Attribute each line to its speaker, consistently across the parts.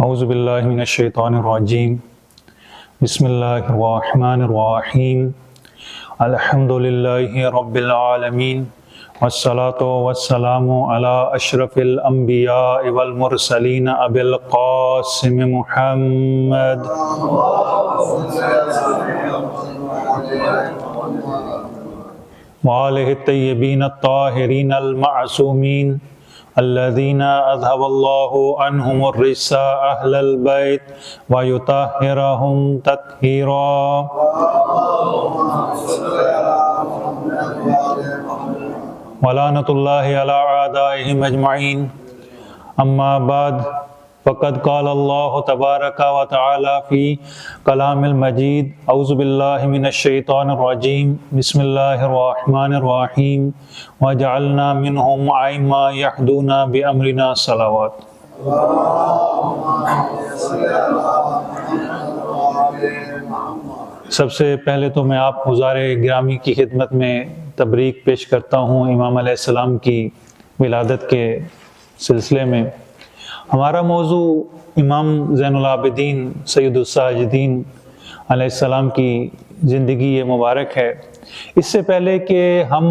Speaker 1: اعوذ باللہ من الشیطان الرجیم بسم اللہ الرحمن الرحیم الحمد للہ رب العالمین والصلاة والسلام علی اشرف الانبیاء والمرسلین ابی القاسم محمد وآلہ الطیبین الطاہرین المعصومین الذین اذهب اللہ عنہم الرجس اہل البیت ویطہرہم تطہیرا۔ ولعنۃ اللہ علی اعدائہم اجمعین۔ اما بعد فقد قال اللہ تبارک و تعالی فی کلام المجید اعوذ باللہ من الشیطان الرجیم بسم اللہ الرحمن الرحیم وجعلنا منہم ائمہ یہدون بامرنا صلوات۔ سب سے پہلے تو میں آپ حضار گرامی کی خدمت میں تبریک پیش کرتا ہوں امام علیہ السلام کی ولادت کے سلسلے میں۔ ہمارا موضوع امام زین العابدین سید الساجدین علیہ السلام کی زندگی مبارک ہے۔ اس سے پہلے کہ ہم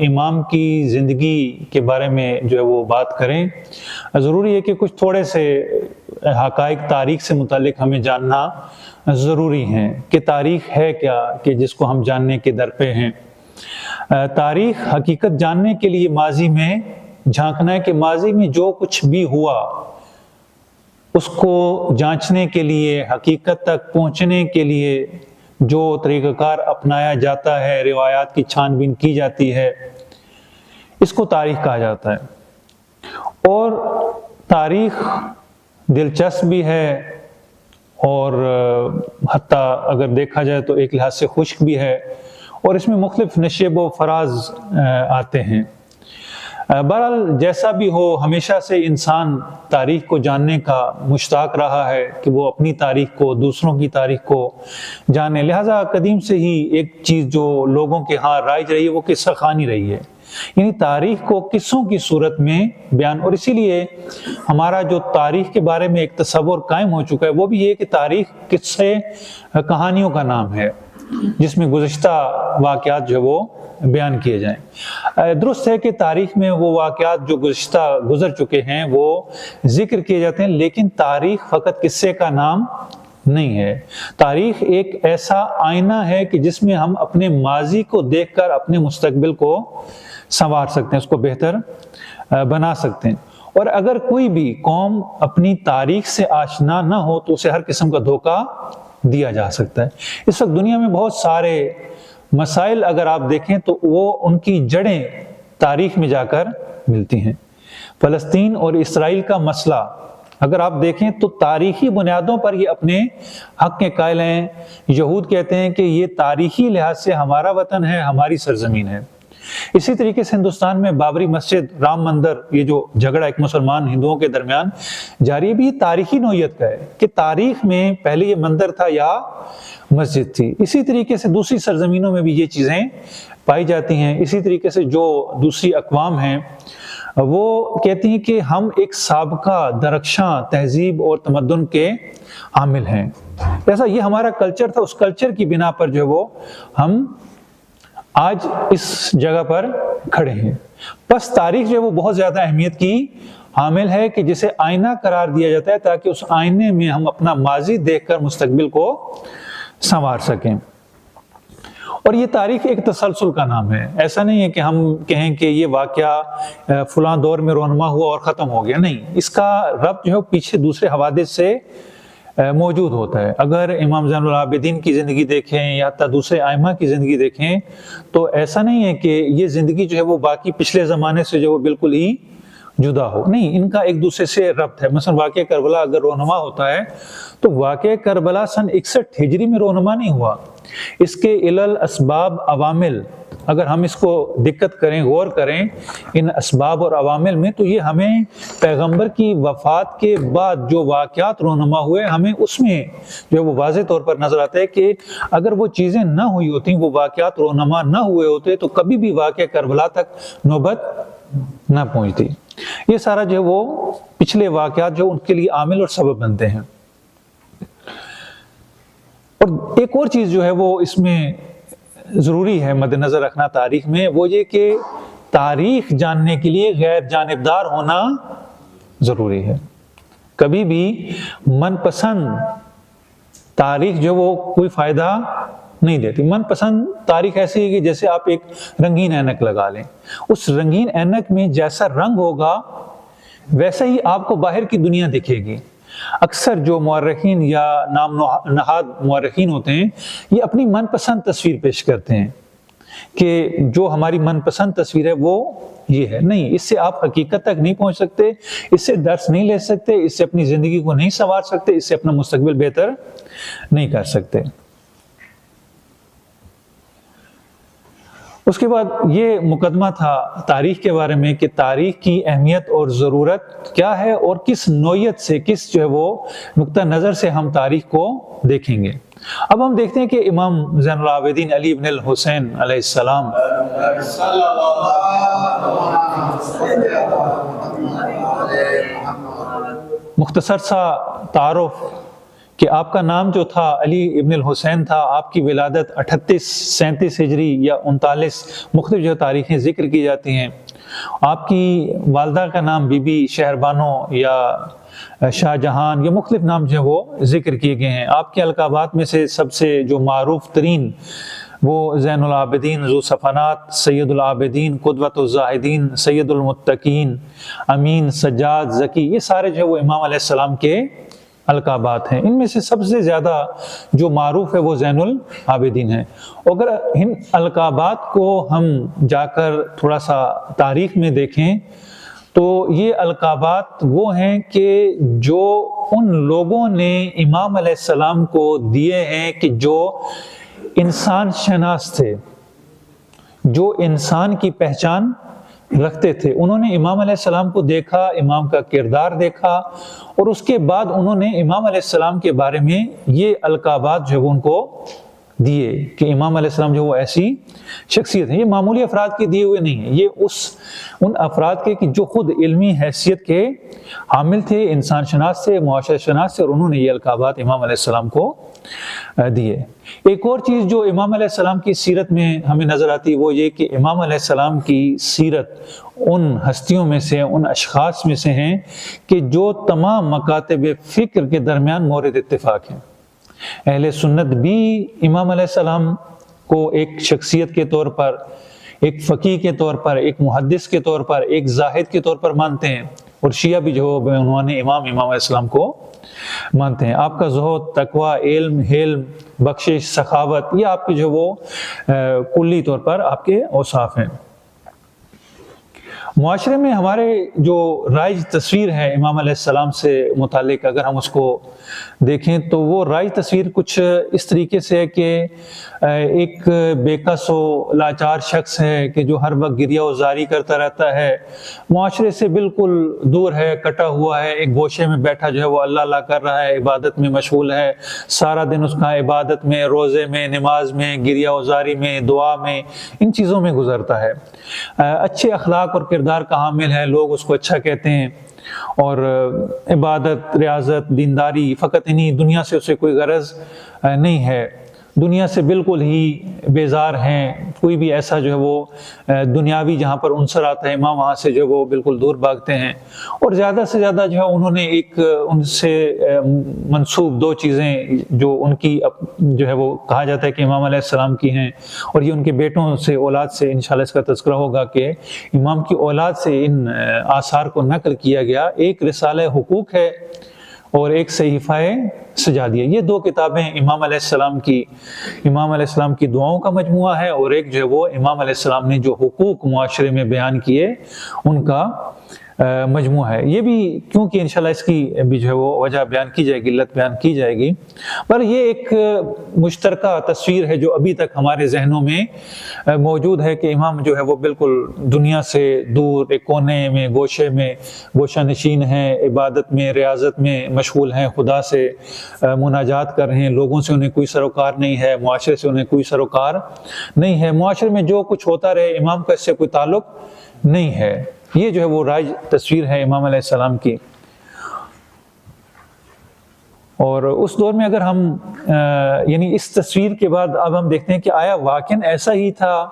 Speaker 1: امام کی زندگی کے بارے میں جو ہے وہ بات کریں، ضروری ہے کہ کچھ تھوڑے سے حقائق تاریخ سے متعلق ہمیں جاننا ضروری ہیں کہ تاریخ ہے کیا، کہ جس کو ہم جاننے کے در پہ ہیں۔ تاریخ حقیقت جاننے کے لیے ماضی میں جھانکنا ہے کہ ماضی میں جو کچھ بھی ہوا اس کو جانچنے کے لیے، حقیقت تک پہنچنے کے لیے جو طریقہ کار اپنایا جاتا ہے، روایات کی چھان بین کی جاتی ہے، اس کو تاریخ کہا جاتا ہے۔ اور تاریخ دلچسپ بھی ہے اور حتیٰ اگر دیکھا جائے تو ایک لحاظ سے خشک بھی ہے، اور اس میں مختلف نشیب و فراز آتے ہیں۔ بہرحال جیسا بھی ہو، ہمیشہ سے انسان تاریخ کو جاننے کا مشتاق رہا ہے کہ وہ اپنی تاریخ کو، دوسروں کی تاریخ کو جانے۔ لہٰذا قدیم سے ہی ایک چیز جو لوگوں کے ہاں رائج رہی ہے وہ قصہ خوانی رہی ہے، یعنی تاریخ کو قصوں کی صورت میں بیان۔ اور اسی لیے ہمارا جو تاریخ کے بارے میں ایک تصور قائم ہو چکا ہے وہ بھی یہ کہ تاریخ قصے کہانیوں کا نام ہے جس میں گزشتہ واقعات جو وہ بیان کیے جائیں۔ درست ہے کہ تاریخ میں وہ واقعات جو گزر چکے ہیں وہ ذکر کیے جاتے ہیں، لیکن تاریخ فقط قصے کا نام نہیں ہے۔ تاریخ ایک ایسا آئینہ ہے کہ جس میں ہم اپنے ماضی کو دیکھ کر اپنے مستقبل کو سنوار سکتے ہیں، اس کو بہتر بنا سکتے ہیں۔ اور اگر کوئی بھی قوم اپنی تاریخ سے آشنا نہ ہو تو اسے ہر قسم کا دھوکہ دیا جا سکتا ہے۔ اس وقت دنیا میں بہت سارے مسائل اگر آپ دیکھیں تو وہ ان کی جڑیں تاریخ میں جا کر ملتی ہیں۔ فلسطین اور اسرائیل کا مسئلہ اگر آپ دیکھیں تو تاریخی بنیادوں پر یہ اپنے حق کے قائل ہیں۔ یہود کہتے ہیں کہ یہ تاریخی لحاظ سے ہمارا وطن ہے، ہماری سرزمین ہے۔ اسی طریقے سے ہندوستان میں بابری مسجد، رام مندر، یہ جو جھگڑا ایک مسلمان ہندوؤں کے درمیان جاری بھی تاریخی نوعیت کا ہے کہ تاریخ میں پہلے یہ مندر تھا یا مسجد تھی۔ اسی طریقے سے دوسری سرزمینوں میں بھی یہ چیزیں پائی جاتی ہیں۔ اسی طریقے سے جو دوسری اقوام ہیں وہ کہتی ہیں کہ ہم ایک سابقہ درخشاں تہذیب اور تمدن کے حامل ہیں، ایسا یہ ہمارا کلچر تھا، اس کلچر کی بنا پر جو وہ ہم آج اس جگہ پر کھڑے ہیں۔ بس تاریخ جو ہے وہ بہت زیادہ اہمیت کی حامل ہے کہ جسے آئینہ قرار دیا جاتا ہے تاکہ اس آئینے میں ہم اپنا ماضی دیکھ کر مستقبل کو سنوار سکیں۔ اور یہ تاریخ ایک تسلسل کا نام ہے، ایسا نہیں ہے کہ ہم کہیں کہ یہ واقعہ فلاں دور میں رونما ہوا اور ختم ہو گیا، نہیں، اس کا ربط جو ہے پیچھے دوسرے حوادث سے موجود ہوتا ہے۔ اگر امام زین العابدین کی زندگی دیکھیں یا حتیٰ دوسرے ائمہ کی زندگی دیکھیں تو ایسا نہیں ہے کہ یہ زندگی جو ہے وہ باقی پچھلے زمانے سے جو وہ بالکل ہی جدا ہو، نہیں، ان کا ایک دوسرے سے ربط ہے۔ مثلا واقعہ کربلا اگر رونما ہوتا ہے تو واقعہ کربلا سن 61 ہجری میں رونما نہیں ہوا، اس کے علل، اسباب، عوامل اگر ہم اس کو دقت کریں، غور کریں ان اسباب اور عوامل میں، تو یہ ہمیں پیغمبر کی وفات کے بعد جو واقعات رونما ہوئے ہمیں اس میں جو ہے وہ واضح طور پر نظر آتا ہے کہ اگر وہ چیزیں نہ ہوئی ہوتی، وہ واقعات رونما نہ ہوئے ہوتے تو کبھی بھی واقعہ کربلا تک نوبت نہ پہنچتی۔ یہ سارا جو ہے وہ پچھلے واقعات جو ان کے لیے عامل اور سبب بنتے ہیں۔ اور ایک اور چیز جو ہے وہ اس میں ضروری ہے مد نظر رکھنا تاریخ میں، وہ یہ کہ تاریخ جاننے کے لیے غیر جانبدار ہونا ضروری ہے۔ کبھی بھی من پسند تاریخ جو وہ کوئی فائدہ نہیں دیتی۔ من پسند تاریخ ایسی ہے کہ جیسے آپ ایک رنگین اینک لگا لیں، اس رنگین اینک میں جیسا رنگ ہوگا ویسا ہی آپ کو باہر کی دنیا دکھے گی۔ اکثر جو مورخین یا نام نہاد مورخین ہوتے ہیں یہ اپنی من پسند تصویر پیش کرتے ہیں کہ جو ہماری من پسند تصویر ہے وہ یہ ہے۔ نہیں، اس سے آپ حقیقت تک نہیں پہنچ سکتے، اس سے درس نہیں لے سکتے، اس سے اپنی زندگی کو نہیں سنوار سکتے، اس سے اپنا مستقبل بہتر نہیں کر سکتے۔ اس کے بعد یہ مقدمہ تھا تاریخ کے بارے میں کہ تاریخ کی اہمیت اور ضرورت کیا ہے اور کس نوعیت سے، کس جو ہے وہ نقطہ نظر سے ہم تاریخ کو دیکھیں گے۔ اب ہم دیکھتے ہیں کہ امام زین العابدین علی بن الحسین علیہ السلام مختصر سا تعارف کہ آپ کا نام جو تھا علی ابن الحسین تھا، آپ کی ولادت 38 37 ہجری یا 39 مختلف جو تاریخیں ذکر کی جاتی ہیں۔ آپ کی والدہ کا نام بی بی شہربانو یا شاہ جہان، یہ مختلف نام جو ہے وہ ذکر کیے گئے ہیں۔ آپ کے القابات میں سے سب سے جو معروف ترین وہ زین العابدین، ذو صفنات، سید العابدین، قدوۃ الزاہدین، سید المتقین، امین، سجاد، ذکی، یہ سارے جو ہے وہ امام علیہ السلام کے القابات ہیں۔ ان میں سے سب سے زیادہ جو معروف ہے وہ زین العابدین ہے۔ اگر ان القابات کو ہم جا کر تھوڑا سا تاریخ میں دیکھیں تو یہ القابات وہ ہیں کہ جو ان لوگوں نے امام علیہ السلام کو دیے ہیں کہ جو انسان شناس تھے، جو انسان کی پہچان رکھتے تھے۔ انہوں نے امام علیہ السلام کو دیکھا، امام کا کردار دیکھا، اور اس کے بعد انہوں نے امام علیہ السلام کے بارے میں یہ القابات جو ان کو دیے کہ امام علیہ السلام جو وہ ایسی شخصیت ہے۔ یہ معمولی افراد کے دیے ہوئے نہیں ہیں، یہ ان افراد کے کہ جو خود علمی حیثیت کے حامل تھے، انسان شناس تھے، معاشرہ شناس تھے، اور انہوں نے یہ القابات امام علیہ السلام کو دیے۔ ایک اور چیز جو امام علیہ السلام کی سیرت میں ہمیں نظر آتی وہ یہ کہ امام علیہ السلام کی سیرت ان ہستیوں میں سے، ان اشخاص میں سے ہیں کہ جو تمام مکاتب فکر کے درمیان مورد اتفاق ہیں۔ اہل سنت بھی امام علیہ السلام کو ایک شخصیت کے طور پر، ایک فقیہ کے طور پر، ایک محدث کے طور پر، ایک زاہد کے طور پر مانتے ہیں، اور شیعہ بھی جو بعنوان امام علیہ السلام کو مانتے ہیں۔ آپ کا زہد، تقوی، علم، حلم، بخشش، سخاوت، یہ آپ کے جو وہ کلی طور پر آپ کے اوصاف ہیں۔ معاشرے میں ہمارے جو رائج تصویر ہے امام علیہ السلام سے متعلق، اگر ہم اس کو دیکھیں تو وہ رائج تصویر کچھ اس طریقے سے ہے کہ ایک بے کس و لاچار شخص ہے کہ جو ہر وقت گریہ و زاری کرتا رہتا ہے، معاشرے سے بالکل دور ہے، کٹا ہوا ہے، ایک گوشے میں بیٹھا جو ہے وہ اللہ اللہ کر رہا ہے، عبادت میں مشغول ہے، سارا دن اس کا عبادت میں، روزے میں، نماز میں، گریہ و زاری میں، دعا میں، ان چیزوں میں گزرتا ہے۔ اچھے اخلاق اور کردار کا حامل ہے، لوگ اس کو اچھا کہتے ہیں، اور عبادت، ریاضت، دینداری، فقط انہی دنیا سے اسے کوئی غرض نہیں ہے، دنیا سے بالکل ہی بیزار ہیں۔ کوئی بھی ایسا جو ہے وہ دنیاوی جہاں پر عنصر آتا ہے امام وہاں سے جو وہ بالکل دور بھاگتے ہیں، اور زیادہ سے زیادہ جو ہے انہوں نے ایک ان سے منسوب دو چیزیں جو ان کی جو ہے وہ کہا جاتا ہے کہ امام علیہ السلام کی ہیں، اور یہ ان کے بیٹوں سے، اولاد سے انشاءاللہ اس کا تذکرہ ہوگا کہ امام کی اولاد سے ان آثار کو نقل کیا گیا۔ ایک رسالہ حقوق ہے اور ایک صحیفہ سجادیہ۔ یہ دو کتابیں امام علیہ السلام کی دعاؤں کا مجموعہ ہے، اور ایک جو ہے وہ امام علیہ السلام نے جو حقوق معاشرے میں بیان کیے ان کا مجموعہ ہے۔ یہ بھی کیونکہ انشاءاللہ اس کی بھی جو ہے وہ وجہ بیان کی جائے گی، علت بیان کی جائے گی، پر یہ ایک مشترکہ تصویر ہے جو ابھی تک ہمارے ذہنوں میں موجود ہے کہ امام جو ہے وہ بالکل دنیا سے دور، ایک کونے میں، گوشے میں گوشہ نشین ہیں، عبادت میں، ریاضت میں مشغول ہیں، خدا سے مناجات کر رہے ہیں، لوگوں سے انہیں کوئی سروکار نہیں ہے، معاشرے سے انہیں کوئی سروکار نہیں ہے، معاشرے میں جو کچھ ہوتا رہے امام کا اس سے کوئی تعلق نہیں ہے۔ یہ جو ہے وہ رائج تصویر ہے امام علیہ السلام کی۔ اور اس دور میں اگر ہم یعنی اس تصویر کے بعد اب ہم دیکھتے ہیں کہ آیا واقعاً ایسا ہی تھا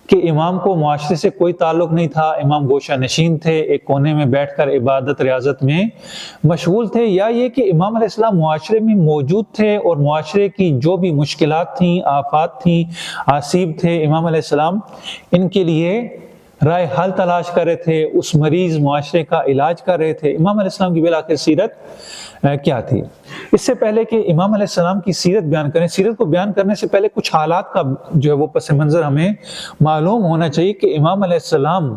Speaker 1: کہ امام کو معاشرے سے کوئی تعلق نہیں تھا، امام گوشہ نشین تھے، ایک کونے میں بیٹھ کر عبادت ریاضت میں مشغول تھے، یا یہ کہ امام علیہ السلام معاشرے میں موجود تھے اور معاشرے کی جو بھی مشکلات تھیں، آفات تھیں، آسیب تھے، امام علیہ السلام ان کے لیے رائے حل تلاش کر رہے تھے، اس مریض معاشرے کا علاج کر رہے تھے۔ امام علیہ السلام کی بالآخر سیرت کیا تھی؟ اس سے پہلے کہ امام علیہ السلام کی سیرت بیان کریں، سیرت کو بیان کرنے سے پہلے کچھ حالات کا جو ہے وہ پس منظر ہمیں معلوم ہونا چاہیے کہ امام علیہ السلام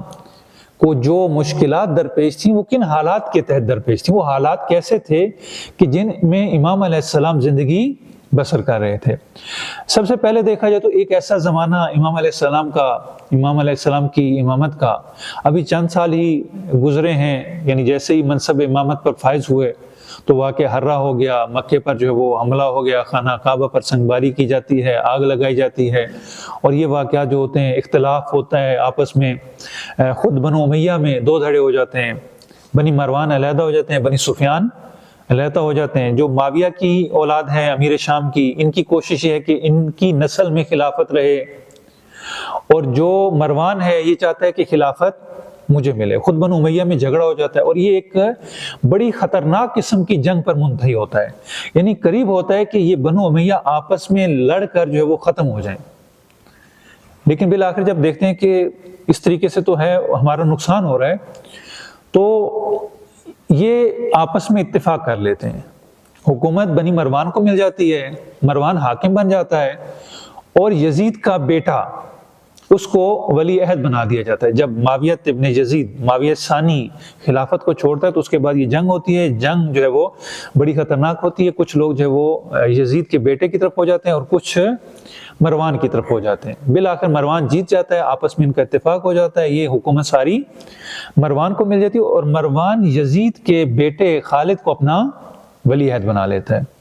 Speaker 1: کو جو مشکلات درپیش تھیں وہ کن حالات کے تحت درپیش تھیں، وہ حالات کیسے تھے کہ جن میں امام علیہ السلام زندگی بسر کر رہے تھے۔ سب سے پہلے دیکھا جائے تو ایک ایسا زمانہ امام علیہ السلام کی امامت کا ابھی چند سال ہی گزرے ہیں، یعنی جیسے ہی منصب امامت پر فائز ہوئے تو واقعہ ہررا ہو گیا، مکے پر جو ہے وہ حملہ ہو گیا، خانہ کعبہ پر سنگباری کی جاتی ہے، آگ لگائی جاتی ہے، اور یہ واقعات جو ہوتے ہیں، اختلاف ہوتا ہے آپس میں، خود بنو امیہ میں دو دھڑے ہو جاتے ہیں، بنی مروان علیحدہ ہو جاتے ہیں، بنی سفیان علیحدہ ہو جاتے ہیں۔ جو معاویہ کی اولاد ہے امیر شام کی، ان کی کوشش یہ ہے کہ ان کی نسل میں خلافت رہے، اور جو مروان ہے یہ چاہتا ہے کہ خلافت مجھے ملے، خود بنو امیہ میں جھگڑا ہو جاتا ہے، اور یہ ایک بڑی خطرناک قسم کی جنگ پر منتہی ہوتا ہے، یعنی قریب ہوتا ہے کہ یہ بنو امیہ آپس میں لڑ کر جو ہے وہ ختم ہو جائیں۔ لیکن بالآخر جب دیکھتے ہیں کہ اس طریقے سے تو ہے ہمارا نقصان ہو رہا ہے، تو یہ آپس میں اتفاق کر لیتے ہیں، حکومت بنی مروان کو مل جاتی ہے، مروان حاکم بن جاتا ہے، اور یزید کا بیٹا اس کو ولی عہد بنا دیا جاتا ہے۔ جب معاویہ ابن یزید، معاویہ ثانی خلافت کو چھوڑتا ہے تو اس کے بعد یہ جنگ ہوتی ہے، جنگ جو ہے وہ بڑی خطرناک ہوتی ہے، کچھ لوگ جو ہے وہ یزید کے بیٹے کی طرف ہو جاتے ہیں اور کچھ مروان کی طرف ہو جاتے ہیں۔ بالآخر مروان جیت جاتا ہے، آپس میں ان کا اتفاق ہو جاتا ہے، یہ حکومت ساری مروان کو مل جاتی ہے، اور مروان یزید کے بیٹے خالد کو اپنا ولی عہد بنا لیتا ہے۔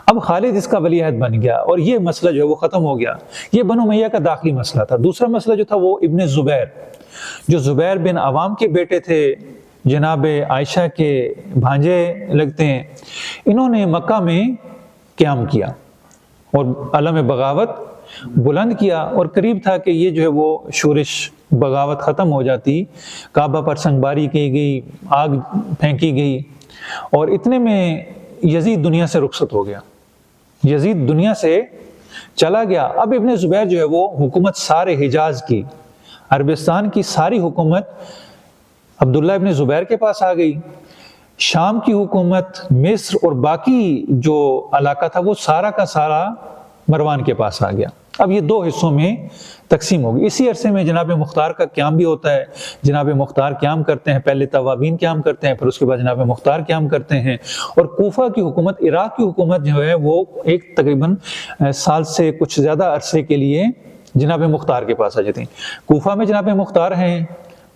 Speaker 1: اب خالد اس کا ولی عہد بن گیا اور یہ مسئلہ جو ہے وہ ختم ہو گیا۔ یہ بنو امیہ کا داخلی مسئلہ تھا۔ دوسرا مسئلہ جو تھا وہ ابن زبیر، جو زبیر بن عوام کے بیٹے تھے، جناب عائشہ کے بھانجے لگتے ہیں، انہوں نے مکہ میں قیام کیا اور علم بغاوت بلند کیا، اور قریب تھا کہ یہ جو ہے وہ شورش بغاوت ختم ہو جاتی، کعبہ پر سنگباری کی گئی، آگ پھینکی گئی، اور اتنے میں یزید دنیا سے رخصت ہو گیا، یزید دنیا سے چلا گیا۔ اب ابن زبیر جو ہے وہ حکومت سارے حجاز کی، عربستان کی ساری حکومت عبداللہ ابن زبیر کے پاس آ گئی، شام کی حکومت، مصر اور باقی جو علاقہ تھا وہ سارا کا سارا مروان کے پاس آ گیا۔ اب یہ دو حصوں میں تقسیم ہوگی۔ اسی عرصے میں جناب مختار کا قیام بھی ہوتا ہے، جناب مختار قیام کرتے ہیں، پہلے توابین قیام کرتے ہیں، پھر اس کے بعد جناب مختار قیام کرتے ہیں، اور کوفہ کی حکومت، عراق کی حکومت جو ہے وہ ایک تقریباً سال سے کچھ زیادہ عرصے کے لیے جناب مختار کے پاس آ جاتے ہیں۔ کوفہ میں جناب مختار ہیں،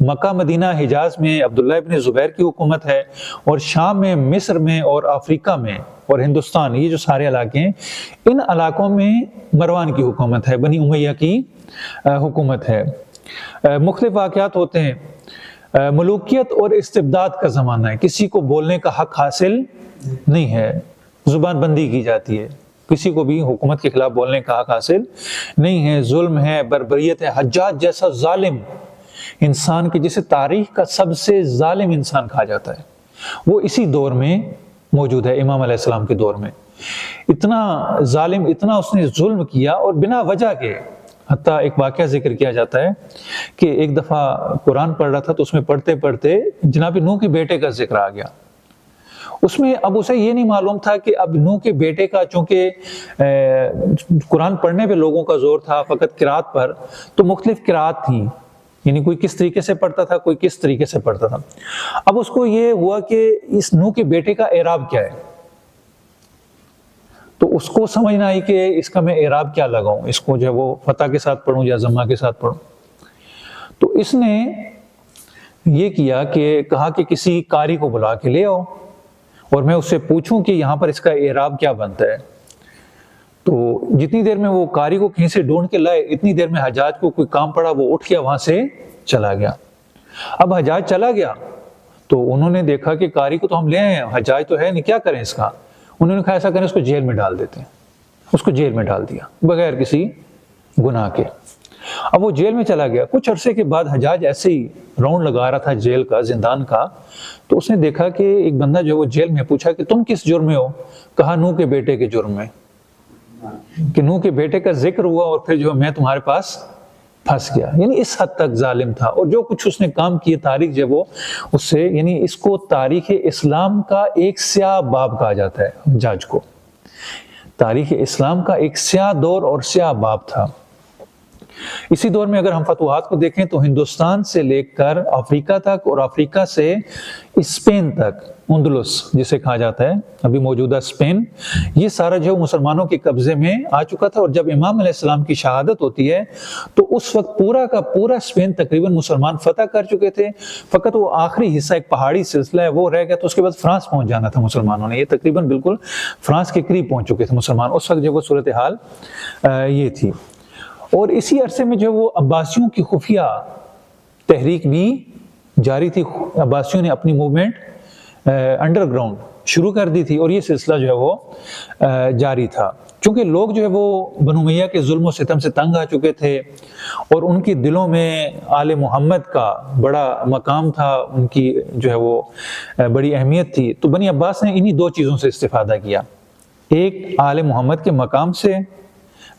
Speaker 1: مکہ مدینہ حجاز میں عبداللہ ابن زبیر کی حکومت ہے، اور شام میں، مصر میں اور افریقہ میں اور ہندوستان، یہ جو سارے علاقے ہیں، ان علاقوں میں مروان کی حکومت ہے، بنی امیہ کی حکومت ہے۔ مختلف واقعات ہوتے ہیں، ملوکیت اور استبداد کا زمانہ ہے، کسی کو بولنے کا حق حاصل نہیں ہے، زبان بندی کی جاتی ہے، کسی کو بھی حکومت کے خلاف بولنے کا حق حاصل نہیں ہے، ظلم ہے، بربریت ہے۔ حجاج جیسا ظالم انسان کی، جسے تاریخ کا سب سے ظالم انسان کہا جاتا ہے، وہ اسی دور میں موجود ہے، امام علیہ السلام کے دور میں۔ اتنا ظالم، اتنا اس نے ظلم کیا، اور بنا وجہ کے، حتیٰ ایک واقعہ ذکر کیا جاتا ہے کہ ایک دفعہ قرآن پڑھ رہا تھا تو اس میں پڑھتے پڑھتے جناب نوح کے بیٹے کا ذکر آ گیا۔ اس میں اب اسے یہ نہیں معلوم تھا کہ اب نوح کے بیٹے کا، چونکہ قرآن پڑھنے پہ لوگوں کا زور تھا، فقط قرات پر، تو مختلف قرات تھیں، یعنی کوئی کس طریقے سے پڑھتا تھا، کوئی کس طریقے سے پڑھتا تھا۔ اب اس کو یہ ہوا کہ اس نوح کے بیٹے کا اعراب کیا ہے، تو اس کو سمجھ نہ آئی کہ اس کا میں اعراب کیا لگاؤں، اس کو جو ہے وہ فتح کے ساتھ پڑھوں یا ضمہ کے ساتھ پڑھوں۔ تو اس نے یہ کیا کہ کہا کہ کسی قاری کو بلا کے لے آؤ اور میں اس سے پوچھوں کہ یہاں پر اس کا اعراب کیا بنتا ہے۔ تو جتنی دیر میں وہ قاری کو کہیں سے ڈھونڈ کے لائے، اتنی دیر میں حجاج کو کوئی کام پڑا، وہ اٹھ گیا، وہاں سے چلا گیا۔ اب حجاج چلا گیا تو انہوں نے دیکھا کہ قاری کو تو ہم لے آئے ہیں، حجاج تو ہے نہیں، کیا کریں اس کا؟ انہوں نے کہا ایسا کریں اس کو جیل میں ڈال دیتے ہیں۔ اس کو جیل میں ڈال دیا بغیر کسی گناہ کے۔ اب وہ جیل میں چلا گیا، کچھ عرصے کے بعد حجاج ایسے ہی راؤنڈ لگا رہا تھا جیل کا، زندان کا، تو اس نے دیکھا کہ ایک بندہ جو وہ جیل میں، پوچھا کہ تم کس جرم میں ہو؟ کہا نوح کے بیٹے کے جرم میں، کہ نوح کے بیٹے کا ذکر ہوا اور پھر جو میں تمہارے پاس پھنس گیا۔ یعنی اس حد تک ظالم تھا، اور جو کچھ اس نے کام کیے تاریخ جو وہ اس سے، یعنی اس کو تاریخ اسلام کا ایک سیاہ باب کہا جاتا ہے حجاج کو۔ تاریخ اسلام کا ایک سیاہ دور اور سیاہ باب تھا۔ اسی دور میں اگر ہم فتوحات کو دیکھیں تو ہندوستان سے لے کر افریقہ تک، اور افریقہ سے اسپین تک، اندلس جسے کہا جاتا ہے ابھی موجودہ اسپین، یہ سارا جو مسلمانوں کے قبضے میں آ چکا تھا۔ اور جب امام علیہ السلام کی شہادت ہوتی ہے تو اس وقت پورا کا پورا اسپین تقریباً مسلمان فتح کر چکے تھے، فقط وہ آخری حصہ ایک پہاڑی سلسلہ ہے وہ رہ گیا، تو اس کے بعد فرانس پہنچ جانا تھا مسلمانوں نے۔ یہ تقریباً بالکل فرانس کے قریب پہنچ چکے تھے مسلمان اس وقت، جو وہ صورتحال یہ تھی۔ اور اسی عرصے میں جو وہ عباسیوں کی خفیہ تحریک بھی جاری تھی، عباسیوں نے اپنی موومنٹ انڈر گراؤنڈ شروع کر دی تھی، اور یہ سلسلہ جو ہے وہ جاری تھا، چونکہ لوگ جو ہے وہ بنو امیہ کے ظلم و ستم سے تنگ آ چکے تھے، اور ان کے دلوں میں آل محمد کا بڑا مقام تھا، ان کی جو ہے وہ بڑی اہمیت تھی۔ تو بنی عباس نے انہی دو چیزوں سے استفادہ کیا، ایک آل محمد کے مقام سے،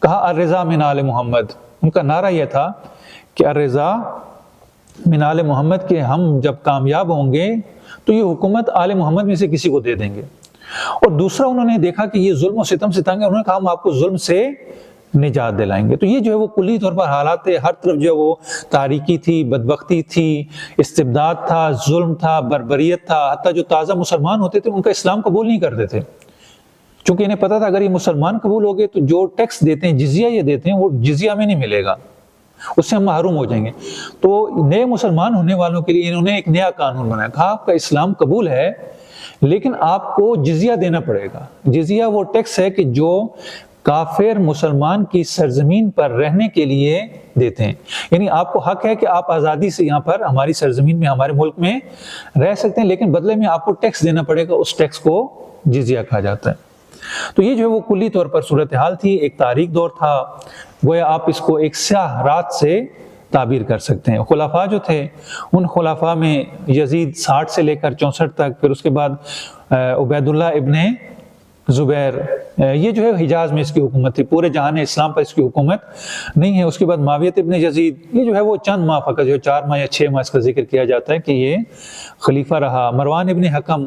Speaker 1: کہا الرضا من آل محمد، ان کا نعرہ یہ تھا کہ الرضا من آل محمد، کہ ہم جب کامیاب ہوں گے تو یہ حکومت آل محمد میں سے کسی کو دے دیں گے۔ اور دوسرا انہوں نے دیکھا کہ یہ ظلم و ستم سے تنگ ہے، انہوں نے کہا ہم آپ کو ظلم سے نجات دلائیں گے۔ تو یہ جو ہے وہ کلی طور پر حالات تھے، ہر طرف جو وہ تاریکی تھی، بدبختی تھی، استبداد تھا، ظلم تھا، بربریت تھا، حتیٰ جو تازہ مسلمان ہوتے تھے ان کا اسلام قبول نہیں کرتے تھے، چونکہ انہیں پتا تھا اگر یہ مسلمان قبول ہو گئے تو جو ٹیکس دیتے ہیں، جزیہ یہ دیتے ہیں، وہ جزیہ میں نہیں ملے گا، اس سے ہم محروم ہو جائیں گے۔ تو نئے مسلمان ہونے والوں کے لیے انہوں نے ایک نیا قانون بنایا، کہا آپ کا اسلام قبول ہے لیکن آپ کو جزیہ دینا پڑے گا۔ جزیہ وہ ٹیکس ہے کہ جو کافر مسلمان کی سرزمین پر رہنے کے لیے دیتے ہیں، یعنی آپ کو حق ہے کہ آپ آزادی سے یہاں پر ہماری سرزمین میں، ہمارے ملک میں رہ سکتے ہیں، لیکن بدلے میں آپ کو ٹیکس دینا پڑے گا، اس ٹیکس کو جزیہ کہا جاتا ہے۔ تو یہ جو ہے وہ کلی طور پر صورتحال تھی، ایک تاریک دور تھا، گویا آپ اس کو ایک سیاہ رات سے تعبیر کر سکتے ہیں۔ خلفاء جو تھے، ان خلفاء میں یزید 60 سے لے کر 64 تک، پھر اس کے بعد عبید اللہ ابن زبیر، یہ جو ہے حجاز میں اس کی حکومت تھی، پورے جہان اسلام پر اس کی حکومت نہیں ہے۔ اس کے بعد معاویہ ابن یزید، یہ جو ہے وہ چند ماہ فقط، جو 4 ماہ یا 6 ماہ اس کا ذکر کیا جاتا ہے کہ یہ خلیفہ رہا۔ مروان ابن حکم،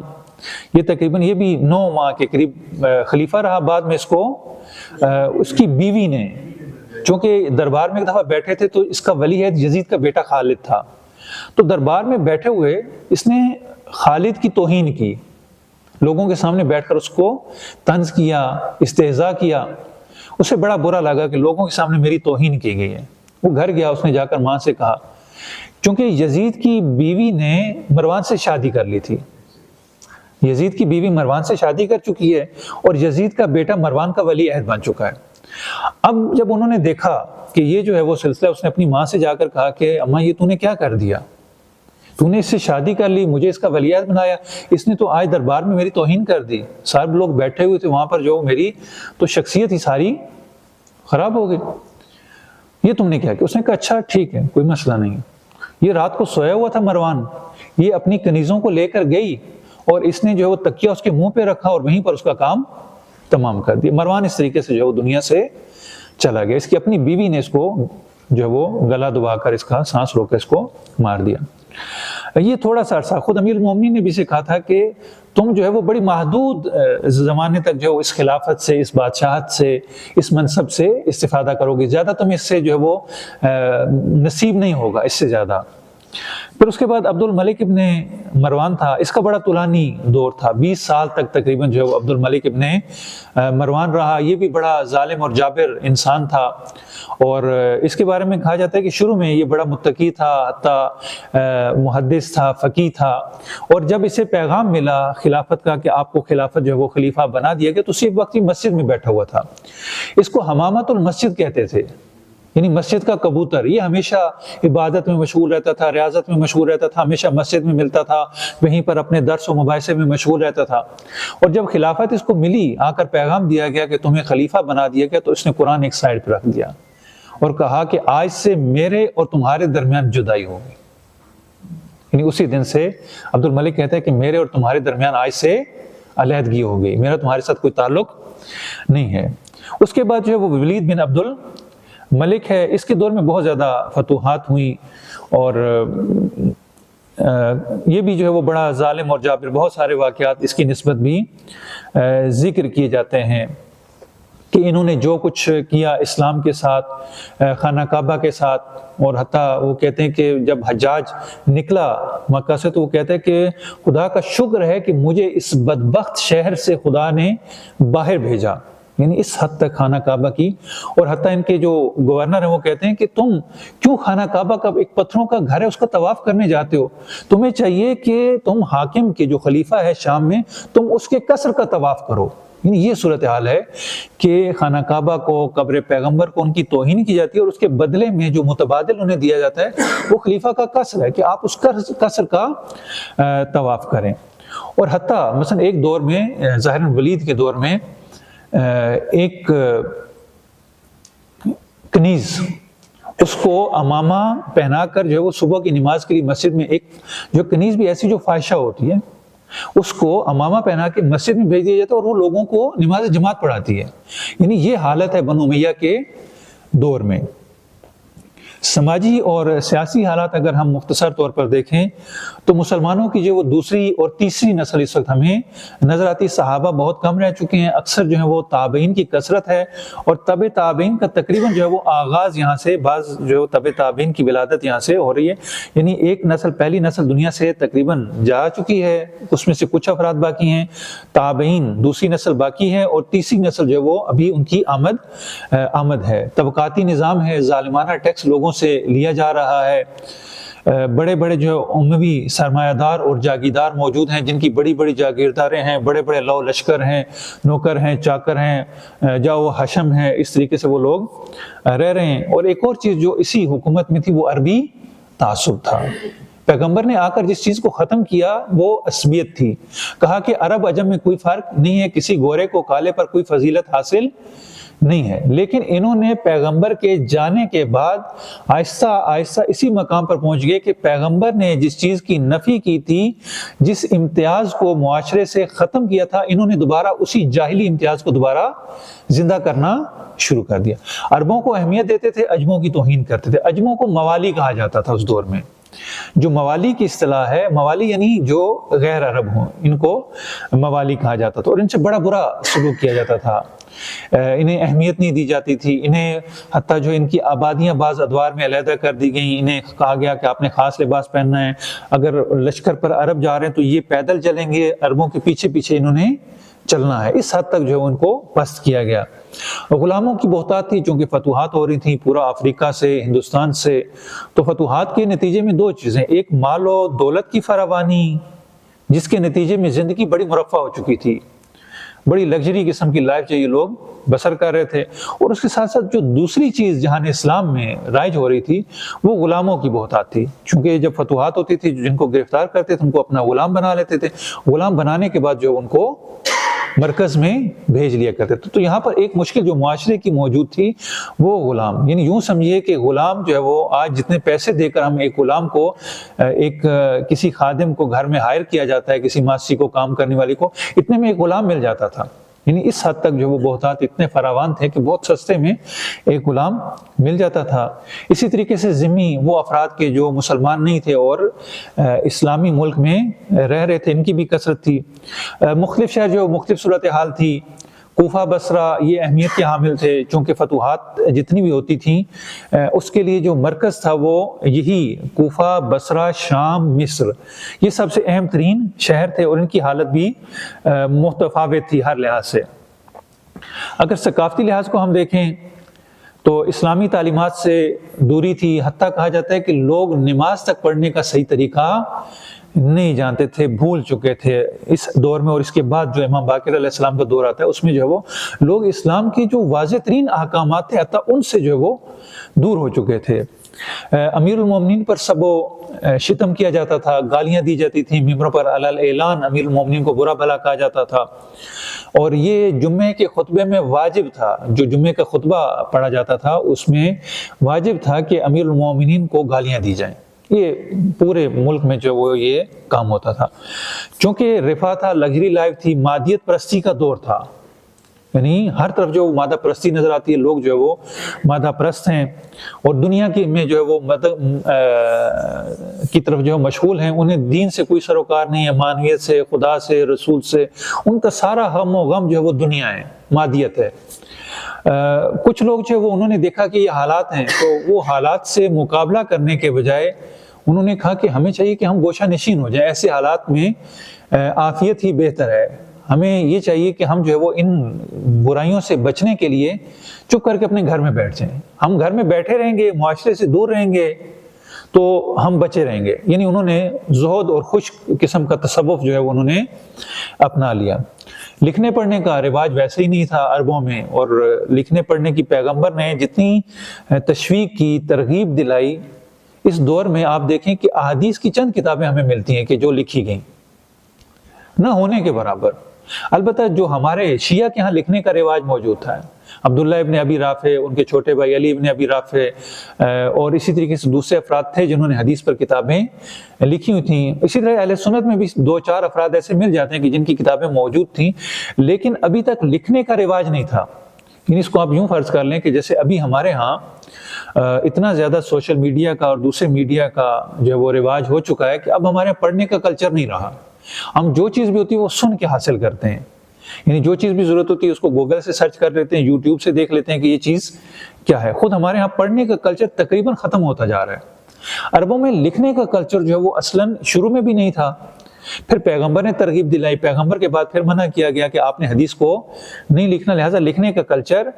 Speaker 1: یہ تقریباً یہ بھی 9 ماہ کے قریب خلیفہ رہا۔ بعد میں اس کو اس کی بیوی نے، چونکہ دربار میں ایک دفعہ بیٹھے تھے تو اس کا ولی عہد یزید کا بیٹا خالد تھا، تو دربار میں بیٹھے ہوئے اس نے خالد کی توہین کی، لوگوں کے سامنے بیٹھ کر اس کو طنز کیا، استہزاء کیا، اسے بڑا برا لگا کہ لوگوں کے سامنے میری توہین کی گئی ہے۔ وہ گھر گیا، اس نے جا کر ماں سے کہا، چونکہ یزید کی بیوی نے مروان سے شادی کر لی تھی، یزید کی بیوی مروان سے شادی کر چکی ہے، اور یزید کا بیٹا مروان کا ولی عہد بن چکا ہے۔ اب جب انہوں نے دیکھا کہ یہ جو ہے وہ سلسلہ، اس نے اپنی ماں سے جا کر کہا کہ اماں یہ تو نے کیا کر دیا، تو نے اس سے شادی کر لی، مجھے اس کا ولی عہد بنایا، اس نے تو آج دربار میں میری توہین کر دی، سارے لوگ بیٹھے ہوئے تھے وہاں پر، جو میری تو شخصیت ہی ساری خراب ہو گئی، یہ تم نے کیا کیا؟ اس نے کہا اچھا ٹھیک ہے، کوئی مسئلہ نہیں۔ یہ رات کو سویا ہوا تھا مروان، یہ اپنی کنیزوں کو لے کر گئی اور اس نے جو ہے وہ تکیہ اس کے منہ پہ رکھا اور وہیں پر اس کا کام تمام کر دیا۔ مروان اس طریقے سے جو ہے وہ دنیا سے چلا گیا، اس کی اپنی بیوی نے اس کو جو ہے وہ گلا دبا کر، اس کا سانس روک کر اس کو مار دیا۔ یہ تھوڑا سا عرصہ خود امیر المومنین نے بھی سکھا تھا کہ تم جو ہے وہ بڑی محدود زمانے تک جو ہے اس خلافت سے، اس بادشاہت سے، اس منصب سے استفادہ کرو گے، زیادہ تمہیں اس سے جو ہے وہ نصیب نہیں ہوگا اس سے زیادہ۔ پھر اس کے بعد عبد الملک ابن مروان تھا، اس کا بڑا طولانی دور تھا، 20 سال تک تقریباً جو ہے وہ عبد الملک ابن مروان رہا۔ یہ بھی بڑا ظالم اور جابر انسان تھا، اور اس کے بارے میں کہا جاتا ہے کہ شروع میں یہ بڑا متقی تھا، حتیٰ محدث تھا، فقیہ تھا، اور جب اسے پیغام ملا خلافت کا کہ آپ کو خلافت جو ہے وہ خلیفہ بنا دیا گیا، تو اسی وقت ہی مسجد میں بیٹھا ہوا تھا۔ اس کو حمامت المسجد کہتے تھے، یعنی مسجد کا کبوتر، یہ ہمیشہ عبادت میں مشغول رہتا تھا، ریاضت میں مشغول رہتا تھا، ہمیشہ مسجد میں ملتا تھا، وہیں پر اپنے درس و مباحثے میں مشغول رہتا تھا۔ اور جب خلافت اس کو ملی، آ کر پیغام دیا گیا کہ تمہیں خلیفہ بنا دیا گیا، تو اس نے قرآن ایک سائڈ پہ رکھ دیا اور کہا کہ آج سے میرے اور تمہارے درمیان جدائی ہوگی۔ یعنی اسی دن سے عبد الملک کہتا ہے کہ میرے اور تمہارے درمیان آج سے علیحدگی ہو گئی، میرا تمہارے ساتھ کوئی تعلق نہیں ہے۔ اس کے بعد جو ہے وہ ولید بن عبد الملک ہے، اس کے دور میں بہت زیادہ فتوحات ہوئیں، اور یہ بھی جو ہے وہ بڑا ظالم اور جابر، بہت سارے واقعات اس کی نسبت بھی ذکر کیے جاتے ہیں کہ انہوں نے جو کچھ کیا اسلام کے ساتھ، خانہ کعبہ کے ساتھ، اور حتیٰ وہ کہتے ہیں کہ جب حجاج نکلا مکہ سے تو وہ کہتے ہیں کہ خدا کا شکر ہے کہ مجھے اس بدبخت شہر سے خدا نے باہر بھیجا، یعنی اس حد تک خانہ کعبہ کی۔ اور حتیٰ ان کے جو گورنر ہیں وہ کہتے ہیں کہ تم کیوں خانہ کعبہ کا ایک پتھروں کا گھر ہے اس کا طواف کرنے جاتے ہو؟ تمہیں چاہیے کہ تم حاکم کے جو خلیفہ ہے شام میں، تم اس کے قصر کا طواف کرو۔ یعنی یہ صورتحال ہے کہ خانہ کعبہ کو، قبر پیغمبر کو ان کی توہین کی جاتی ہے، اور اس کے بدلے میں جو متبادل انہیں دیا جاتا ہے وہ خلیفہ کا قصر ہے کہ آپ اس قصر کا طواف کریں۔ اور حتیٰ مثلا ایک دور میں، ظاہراً ولید کے دور میں، ایک کنیز، اس کو امامہ پہنا کر جو ہے وہ صبح کی نماز کے لیے مسجد میں، ایک جو کنیز بھی ایسی جو فاحشہ ہوتی ہے، اس کو امامہ پہنا کے مسجد میں بھیج دیا جاتا ہے اور وہ لوگوں کو نماز جماعت پڑھاتی ہے۔ یعنی یہ حالت ہے بنو امیہ کے دور میں۔ سماجی اور سیاسی حالات اگر ہم مختصر طور پر دیکھیں تو مسلمانوں کی جو وہ دوسری اور تیسری نسل اس وقت ہمیں نظر آتی، صحابہ بہت کم رہ چکے ہیں، اکثر جو ہے وہ تابعین کی کثرت ہے، اور تبع تابعین کا تقریباً جو ہے وہ آغاز یہاں سے، بعض جو تبع تابعین کی ولادت یہاں سے ہو رہی ہے، یعنی ایک نسل، پہلی نسل دنیا سے تقریباً جا چکی ہے، اس میں سے کچھ افراد باقی ہیں، تابعین دوسری نسل باقی ہے، اور تیسری نسل جو ہے وہ ابھی ان کی آمد ہے۔ طبقاتی نظام ہے، ظالمانہ ٹیکس لوگوں سے لیا جا رہا ہے، بڑے بڑے جو اموی سرمایہ دار اور جاگیردار موجود ہیں جن کی بڑی بڑی جاگیرداریں ہیں، بڑے بڑے لو لشکر ہیں، نوکر ہیں، چاکر ہیں، جاؤ حشم ہیں، اس طریقے سے وہ لوگ رہ رہے ہیں۔ اور ایک اور چیز جو اسی حکومت میں تھی وہ عربی تعصب تھا۔ پیغمبر نے آ کر جس چیز کو ختم کیا وہ عصبیت تھی، کہا کہ عرب عجم میں کوئی فرق نہیں ہے، کسی گورے کو کالے پر کوئی فضیلت حاصل نہیں ہے، لیکن انہوں نے پیغمبر کے جانے کے بعد آہستہ آہستہ اسی مقام پر پہنچ گئے کہ پیغمبر نے جس چیز کی نفی کی تھی، جس امتیاز کو معاشرے سے ختم کیا تھا، انہوں نے دوبارہ اسی جاہلی امتیاز کو دوبارہ زندہ کرنا شروع کر دیا۔ عربوں کو اہمیت دیتے تھے، عجموں کی توہین کرتے تھے۔ عجموں کو موالی کہا جاتا تھا اس دور میں، جو موالی کی اصطلاح ہے، موالی یعنی جو غیر عرب ہوں، ان کو موالی کہا جاتا تھا، اور ان سے بڑا برا سلوک کیا جاتا تھا، انہیں اہمیت نہیں دی جاتی تھی، انہیں حتیٰ جو ان کی آبادیاں بعض ادوار میں علیحدہ کر دی گئیں، انہیں کہا گیا کہ آپ نے خاص لباس پہننا ہے، اگر لشکر پر عرب جا رہے ہیں تو یہ پیدل چلیں گے، عربوں کے پیچھے پیچھے انہوں نے چلنا ہے، اس حد تک جو ہے ان کو پست کیا گیا۔ غلاموں کی بہتات تھی، چونکہ فتوحات ہو رہی تھیں پورا افریقہ سے، ہندوستان سے، تو فتوحات کے نتیجے میں دو چیزیں، ایک مال و دولت کی فراوانی، جس کے نتیجے میں زندگی بڑی مرفہ ہو چکی تھی، بڑی لگژری قسم کی لائف جو یہ لوگ بسر کر رہے تھے، اور اس کے ساتھ ساتھ جو دوسری چیز جہان اسلام میں رائج ہو رہی تھی وہ غلاموں کی بہتات تھی، چونکہ جب فتوحات ہوتی تھی جن کو گرفتار کرتے تھے ان کو اپنا غلام بنا لیتے تھے، غلام بنانے کے بعد جو ان کو مرکز میں بھیج لیا کرتے تھے۔ تو یہاں پر ایک مشکل جو معاشرے کی موجود تھی وہ غلام، یعنی یوں سمجھیے کہ غلام جو ہے وہ آج جتنے پیسے دے کر ہم ایک غلام کو، ایک کسی خادم کو گھر میں ہائر کیا جاتا ہے، کسی ماسی کو، کام کرنے والی کو، اتنے میں ایک غلام مل جاتا تھا، یعنی اس حد تک جو وہ بہتات اتنے فراوان تھے کہ بہت سستے میں ایک غلام مل جاتا تھا۔ اسی طریقے سے ذمہ وہ افراد کے جو مسلمان نہیں تھے اور اسلامی ملک میں رہ رہے تھے، ان کی بھی کثرت تھی۔ مختلف شہر جو مختلف صورتحال تھی، کوفہ بصرہ یہ اہمیت کے حامل تھے، چونکہ فتوحات جتنی بھی ہوتی تھیں اس کے لیے جو مرکز تھا وہ یہی کوفہ، بصرہ، شام، مصر، یہ سب سے اہم ترین شہر تھے، اور ان کی حالت بھی متفاوت تھی ہر لحاظ سے۔ اگر ثقافتی لحاظ کو ہم دیکھیں تو اسلامی تعلیمات سے دوری تھی، حتیٰ کہا جاتا ہے کہ لوگ نماز تک پڑھنے کا صحیح طریقہ نہیں جانتے تھے، بھول چکے تھے اس دور میں۔ اور اس کے بعد جو امام باقر علیہ السلام کا دور آتا ہے اس میں جو ہے وہ لوگ اسلام کی جو واضح ترین احکامات تھے حتیٰ ان سے جو ہے وہ دور ہو چکے تھے۔ امیر المومنین پر سب و شتم کیا جاتا تھا، گالیاں دی جاتی تھیں ممبروں پر، علی اعلان امیر المومنین کو برا بھلا کہا جاتا تھا۔ اور یہ جمعے کے خطبے میں واجب تھا، جو جمعے کا خطبہ پڑھا جاتا تھا اس میں واجب تھا کہ امیر المومنین کو گالیاں دی جائیں۔ یہ پورے ملک میں جو وہ یہ کام ہوتا تھا، چونکہ رفاہ تھا، لگژری لائف تھی، مادیت پرستی کا دور تھا، یعنی ہر طرف جو مادہ پرستی نظر آتی ہے، لوگ جو ہے وہ مادہ پرست ہیں اور دنیا کی میں جو ہے وہ کی طرف جو مشغول ہیں، انہیں دین سے کوئی سروکار نہیں ہے، معنویت سے، خدا سے، رسول سے، ان کا سارا ہم و غم جو ہے وہ دنیا ہے، مادیت ہے۔ کچھ لوگ جو ہے وہ انہوں نے دیکھا کہ یہ حالات ہیں، تو وہ حالات سے مقابلہ کرنے کے بجائے انہوں نے کہا کہ ہمیں چاہیے کہ ہم گوشہ نشین ہو جائیں، ایسے حالات میں عافیت ہی بہتر ہے، ہمیں یہ چاہیے کہ ہم جو ہے وہ ان برائیوں سے بچنے کے لیے چپ کر کے اپنے گھر میں بیٹھ جائیں۔ ہم گھر میں بیٹھے رہیں گے، معاشرے سے دور رہیں گے تو ہم بچے رہیں گے۔ یعنی انہوں نے زہد اور خوش قسم کا تصوف جو ہے وہ انہوں نے اپنا لیا۔ لکھنے پڑھنے کا رواج ویسے ہی نہیں تھا عربوں میں، اور لکھنے پڑھنے کی پیغمبر نے جتنی تشویق کی، ترغیب دلائی، اس دور میں آپ دیکھیں کہ احادیث کی چند کتابیں ہمیں ملتی ہیں کہ جو لکھی گئیں، نہ ہونے کے برابر۔ البتہ جو ہمارے شیعہ کے ہاں لکھنے کا رواج موجود تھا، عبداللہ ابن ابی رافع، ان کے چھوٹے بھائی علی ابن ابی رافع، اور اسی طریقے سے دوسرے افراد تھے جنہوں نے حدیث پر کتابیں لکھی ہوئی تھیں۔ اسی طرح اہل سنت میں بھی 2-4 افراد ایسے مل جاتے ہیں کہ جن کی کتابیں موجود تھیں، لیکن ابھی تک لکھنے کا رواج نہیں تھا۔ یعنی اس کو آپ یوں فرض کر لیں کہ جیسے ابھی ہمارے ہاں اتنا زیادہ سوشل میڈیا کا اور دوسرے میڈیا کا جو وہ رواج ہو چکا ہے کہ اب ہمارے یہاں پڑھنے کا کلچر نہیں رہا۔ ہم جو چیز بھی ہوتی ہے وہ سن کے حاصل کرتے ہیں، یعنی جو چیز بھی ضرورت ہوتی ہے اس کو گوگل سے سرچ کر لیتے ہیں، یوٹیوب سے دیکھ لیتے ہیں کہ یہ چیز کیا ہے۔ خود ہمارے ہاں پڑھنے کا کلچر تقریباً ختم ہوتا جا رہا ہے۔ عربوں میں لکھنے کا کلچر جو ہے وہ اصلاً شروع میں بھی نہیں تھا، پھر پیغمبر نے ترغیب دلائی، پیغمبر کے بعد پھر منع کیا گیا کہ آپ نے حدیث کو نہیں لکھنا، لہٰذا لکھنے کا کلچر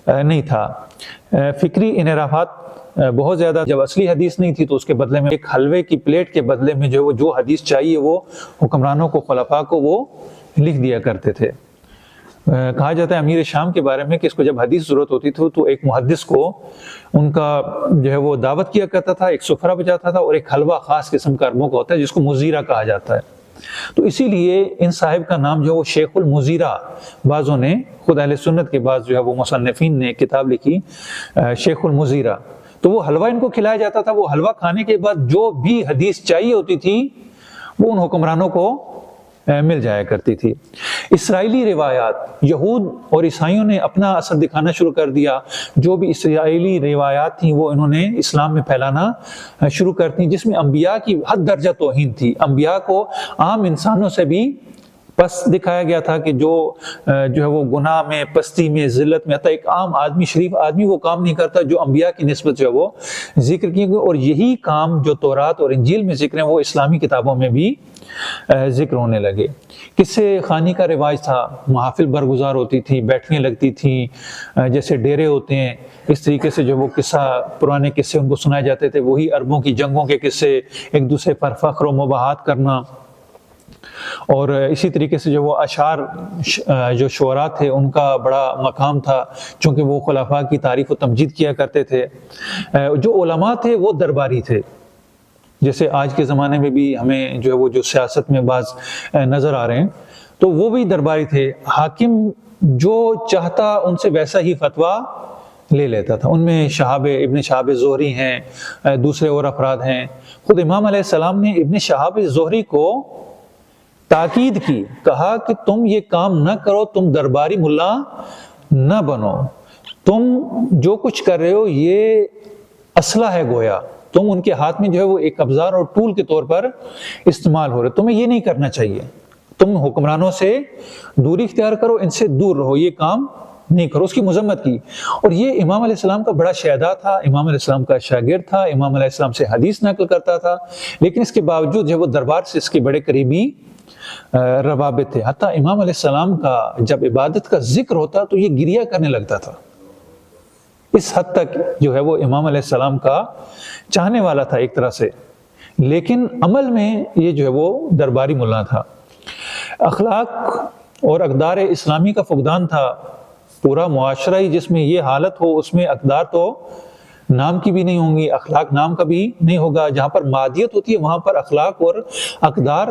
Speaker 1: نہیں تھا۔ فکری انحرافات بہت زیادہ، جب اصلی حدیث نہیں تھی تو اس کے بدلے میں ایک حلوے کی پلیٹ کے بدلے میں جو حدیث چاہیے وہ حکمرانوں کو، خلفاء کو وہ لکھ دیا کرتے تھے۔ کہا جاتا ہے امیر شام کے بارے میں کہ اس کو جب حدیث ضرورت ہوتی تھی تو ایک محدث کو ان کا جو ہے وہ دعوت کیا کرتا تھا، ایک سفرہ بچاتا تھا اور ایک حلوہ خاص قسم کا عربوں کا ہوتا ہے جس کو مزیرہ کہا جاتا ہے۔ تو اسی لیے ان صاحب کا نام جو ہے وہ شیخ المزیرہ، بعضوں نے، خود اہل سنت کے بعض جو ہے وہ مصنفین نے کتاب لکھی شیخ المزیرہ۔ تو وہ حلوہ ان کو کھلایا جاتا تھا، وہ حلوہ کھانے کے بعد جو بھی حدیث چاہیے ہوتی تھی وہ ان حکمرانوں کو مل جایا کرتی تھی۔ اسرائیلی روایات، یہود اور عیسائیوں نے اپنا اثر دکھانا شروع کر دیا، جو بھی اسرائیلی روایات تھیں وہ انہوں نے اسلام میں پھیلانا شروع کر دی، جس میں انبیاء کی حد درجہ توہین تھی، انبیاء کو عام انسانوں سے بھی پس دکھایا گیا تھا کہ جو ہے وہ گناہ میں، پستی میں، ذلت میں، حتیٰ ایک عام آدمی، شریف آدمی وہ کام نہیں کرتا جو انبیاء کی نسبت جو ہے وہ ذکر کیے گئے، اور یہی کام جو تورات اور انجیل میں ذکر ہیں وہ اسلامی کتابوں میں بھی ذکر ہونے لگے۔ قصے خوانی کا رواج تھا، محافل برگزار ہوتی تھی، بیٹھنے لگتی تھیں، جیسے ڈیرے ہوتے ہیں اس طریقے سے جو وہ قصہ، پرانے قصے ان کو سنائے جاتے تھے، وہی عربوں کی جنگوں کے قصے، ایک دوسرے پر فخر و مباحات کرنا۔ اور اسی طریقے سے جو وہ اشعار، جو شعراء تھے ان کا بڑا مقام تھا، چونکہ وہ خلفاء کی تعریف و تمجید کیا کرتے تھے۔ جو علماء تھے وہ درباری تھے، جیسے آج کے زمانے میں بھی ہمیں جو ہے وہ جو سیاست میں بعض نظر آ رہے ہیں تو وہ بھی درباری تھے۔ حاکم جو چاہتا ان سے ویسا ہی فتویٰ لے لیتا تھا۔ ان میں ابن شہاب زہری ہیں، دوسرے اور افراد ہیں۔ خود امام علیہ السلام نے ابن شہاب زہری کو تاکید کی، کہا کہ تم یہ کام نہ کرو، تم درباری ملا نہ بنو، تم جو کچھ کر رہے ہو یہ اسلحہ ہے، گویا تم ان کے ہاتھ میں جو ہے وہ ایک ابزار اور ٹول کے طور پر استعمال ہو رہے، تمہیں یہ نہیں کرنا چاہیے، تم حکمرانوں سے دوری اختیار کرو، ان سے دور رہو، یہ کام نہیں کرو۔ اس کی مذمت کی، اور یہ امام علیہ السلام کا بڑا شہدا تھا، امام علیہ السلام کا شاگرد تھا، امام علیہ السلام سے حدیث نقل کرتا تھا، لیکن اس کے باوجود جو ہے وہ دربار سے اس کے بڑے قریبی روابط تھے۔ حتیٰ امام علیہ السلام کا جب عبادت کا ذکر ہوتا تو یہ گریہ کرنے لگتا تھا، اس حد تک جو ہے وہ امام علیہ السلام کا چاہنے والا تھا ایک طرح سے۔ لیکن عمل میں یہ جو ہے وہ درباری ملا تھا۔ اخلاق اور اقدار اسلامی کا فقدان تھا۔ پورا معاشرہ ہی جس میں یہ حالت ہو، اس میں اقدار تو نام کی بھی نہیں ہوں گی، اخلاق نام کا بھی نہیں ہوگا۔ جہاں پر مادیت ہوتی ہے وہاں پر اخلاق اور اقدار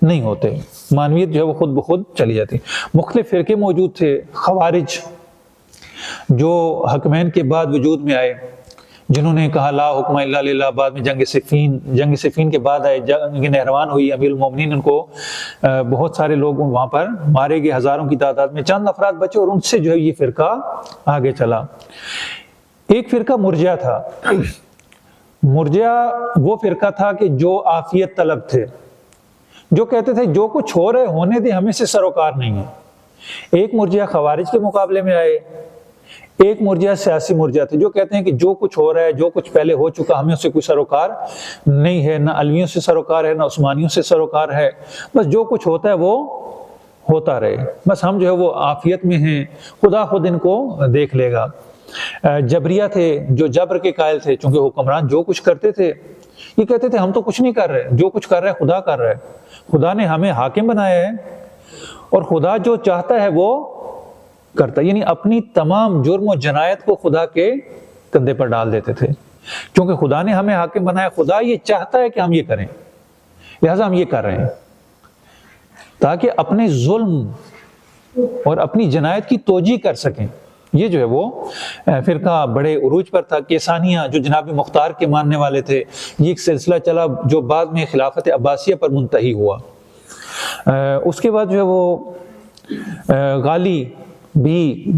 Speaker 1: نہیں ہوتے، معنویت جو ہے وہ خود بخود چلی جاتی۔ مختلف فرقے موجود تھے۔ خوارج جو حکمین کے بعد وجود میں آئے، جنہوں نے کہا لا حکم الا للہ، بعد میں جنگ صفین کے بعد آئے، جنگ نہروان ہوئی، امیر المومنین ان کو بہت سارے لوگ وہاں پر مارے گئے، ہزاروں کی تعداد میں، چند افراد بچے اور ان سے جو ہے یہ فرقہ آگے چلا۔ ایک فرقہ مرجئہ تھا۔ مرجئہ وہ فرقہ تھا کہ جو عافیت طلب تھے، جو کہتے تھے جو کچھ ہو رہے ہونے دے، ہمیں سے سروکار نہیں ہے۔ ایک مرجئہ خوارج کے مقابلے میں آئے، ایک مرجئہ سیاسی مرجئہ تھے، جو کہتے ہیں کہ جو کچھ ہو رہا ہے، جو کچھ پہلے ہو چکا، ہمیں اس سے کوئی سروکار نہیں ہے، نہ علویوں سے سروکار ہے، نہ عثمانیوں سے سروکار ہے، بس جو کچھ ہوتا ہے وہ ہوتا رہے، بس ہم جو ہے وہ عافیت میں ہیں، خدا خود ان کو دیکھ لے گا۔ جبریہ تھے، جو جبر کے قائل تھے، چونکہ حکمران جو کچھ کرتے تھے یہ کہتے تھے ہم تو کچھ نہیں کر رہے، جو کچھ کر رہے ہیں خدا کر رہا ہے، خدا نے ہمیں حاکم بنایا ہے اور خدا جو چاہتا ہے وہ کرتا ہے، یعنی اپنی تمام جرم و جنایت کو خدا کے کندھے پر ڈال دیتے تھے، کیونکہ خدا نے ہمیں حاکم بنایا، خدا یہ چاہتا ہے کہ ہم یہ کریں، لہٰذا ہم یہ کر رہے ہیں، تاکہ اپنے ظلم اور اپنی جنایت کی توجیہ کر سکیں۔ یہ جو ہے وہ فرقہ بڑے عروج پر تھا۔ کیسانیہ جو جناب مختار کے ماننے والے تھے، یہ ایک سلسلہ چلا جو بعد میں خلافت عباسیہ پر منتہی ہوا۔ اس کے بعد جو ہے وہ غالی بھی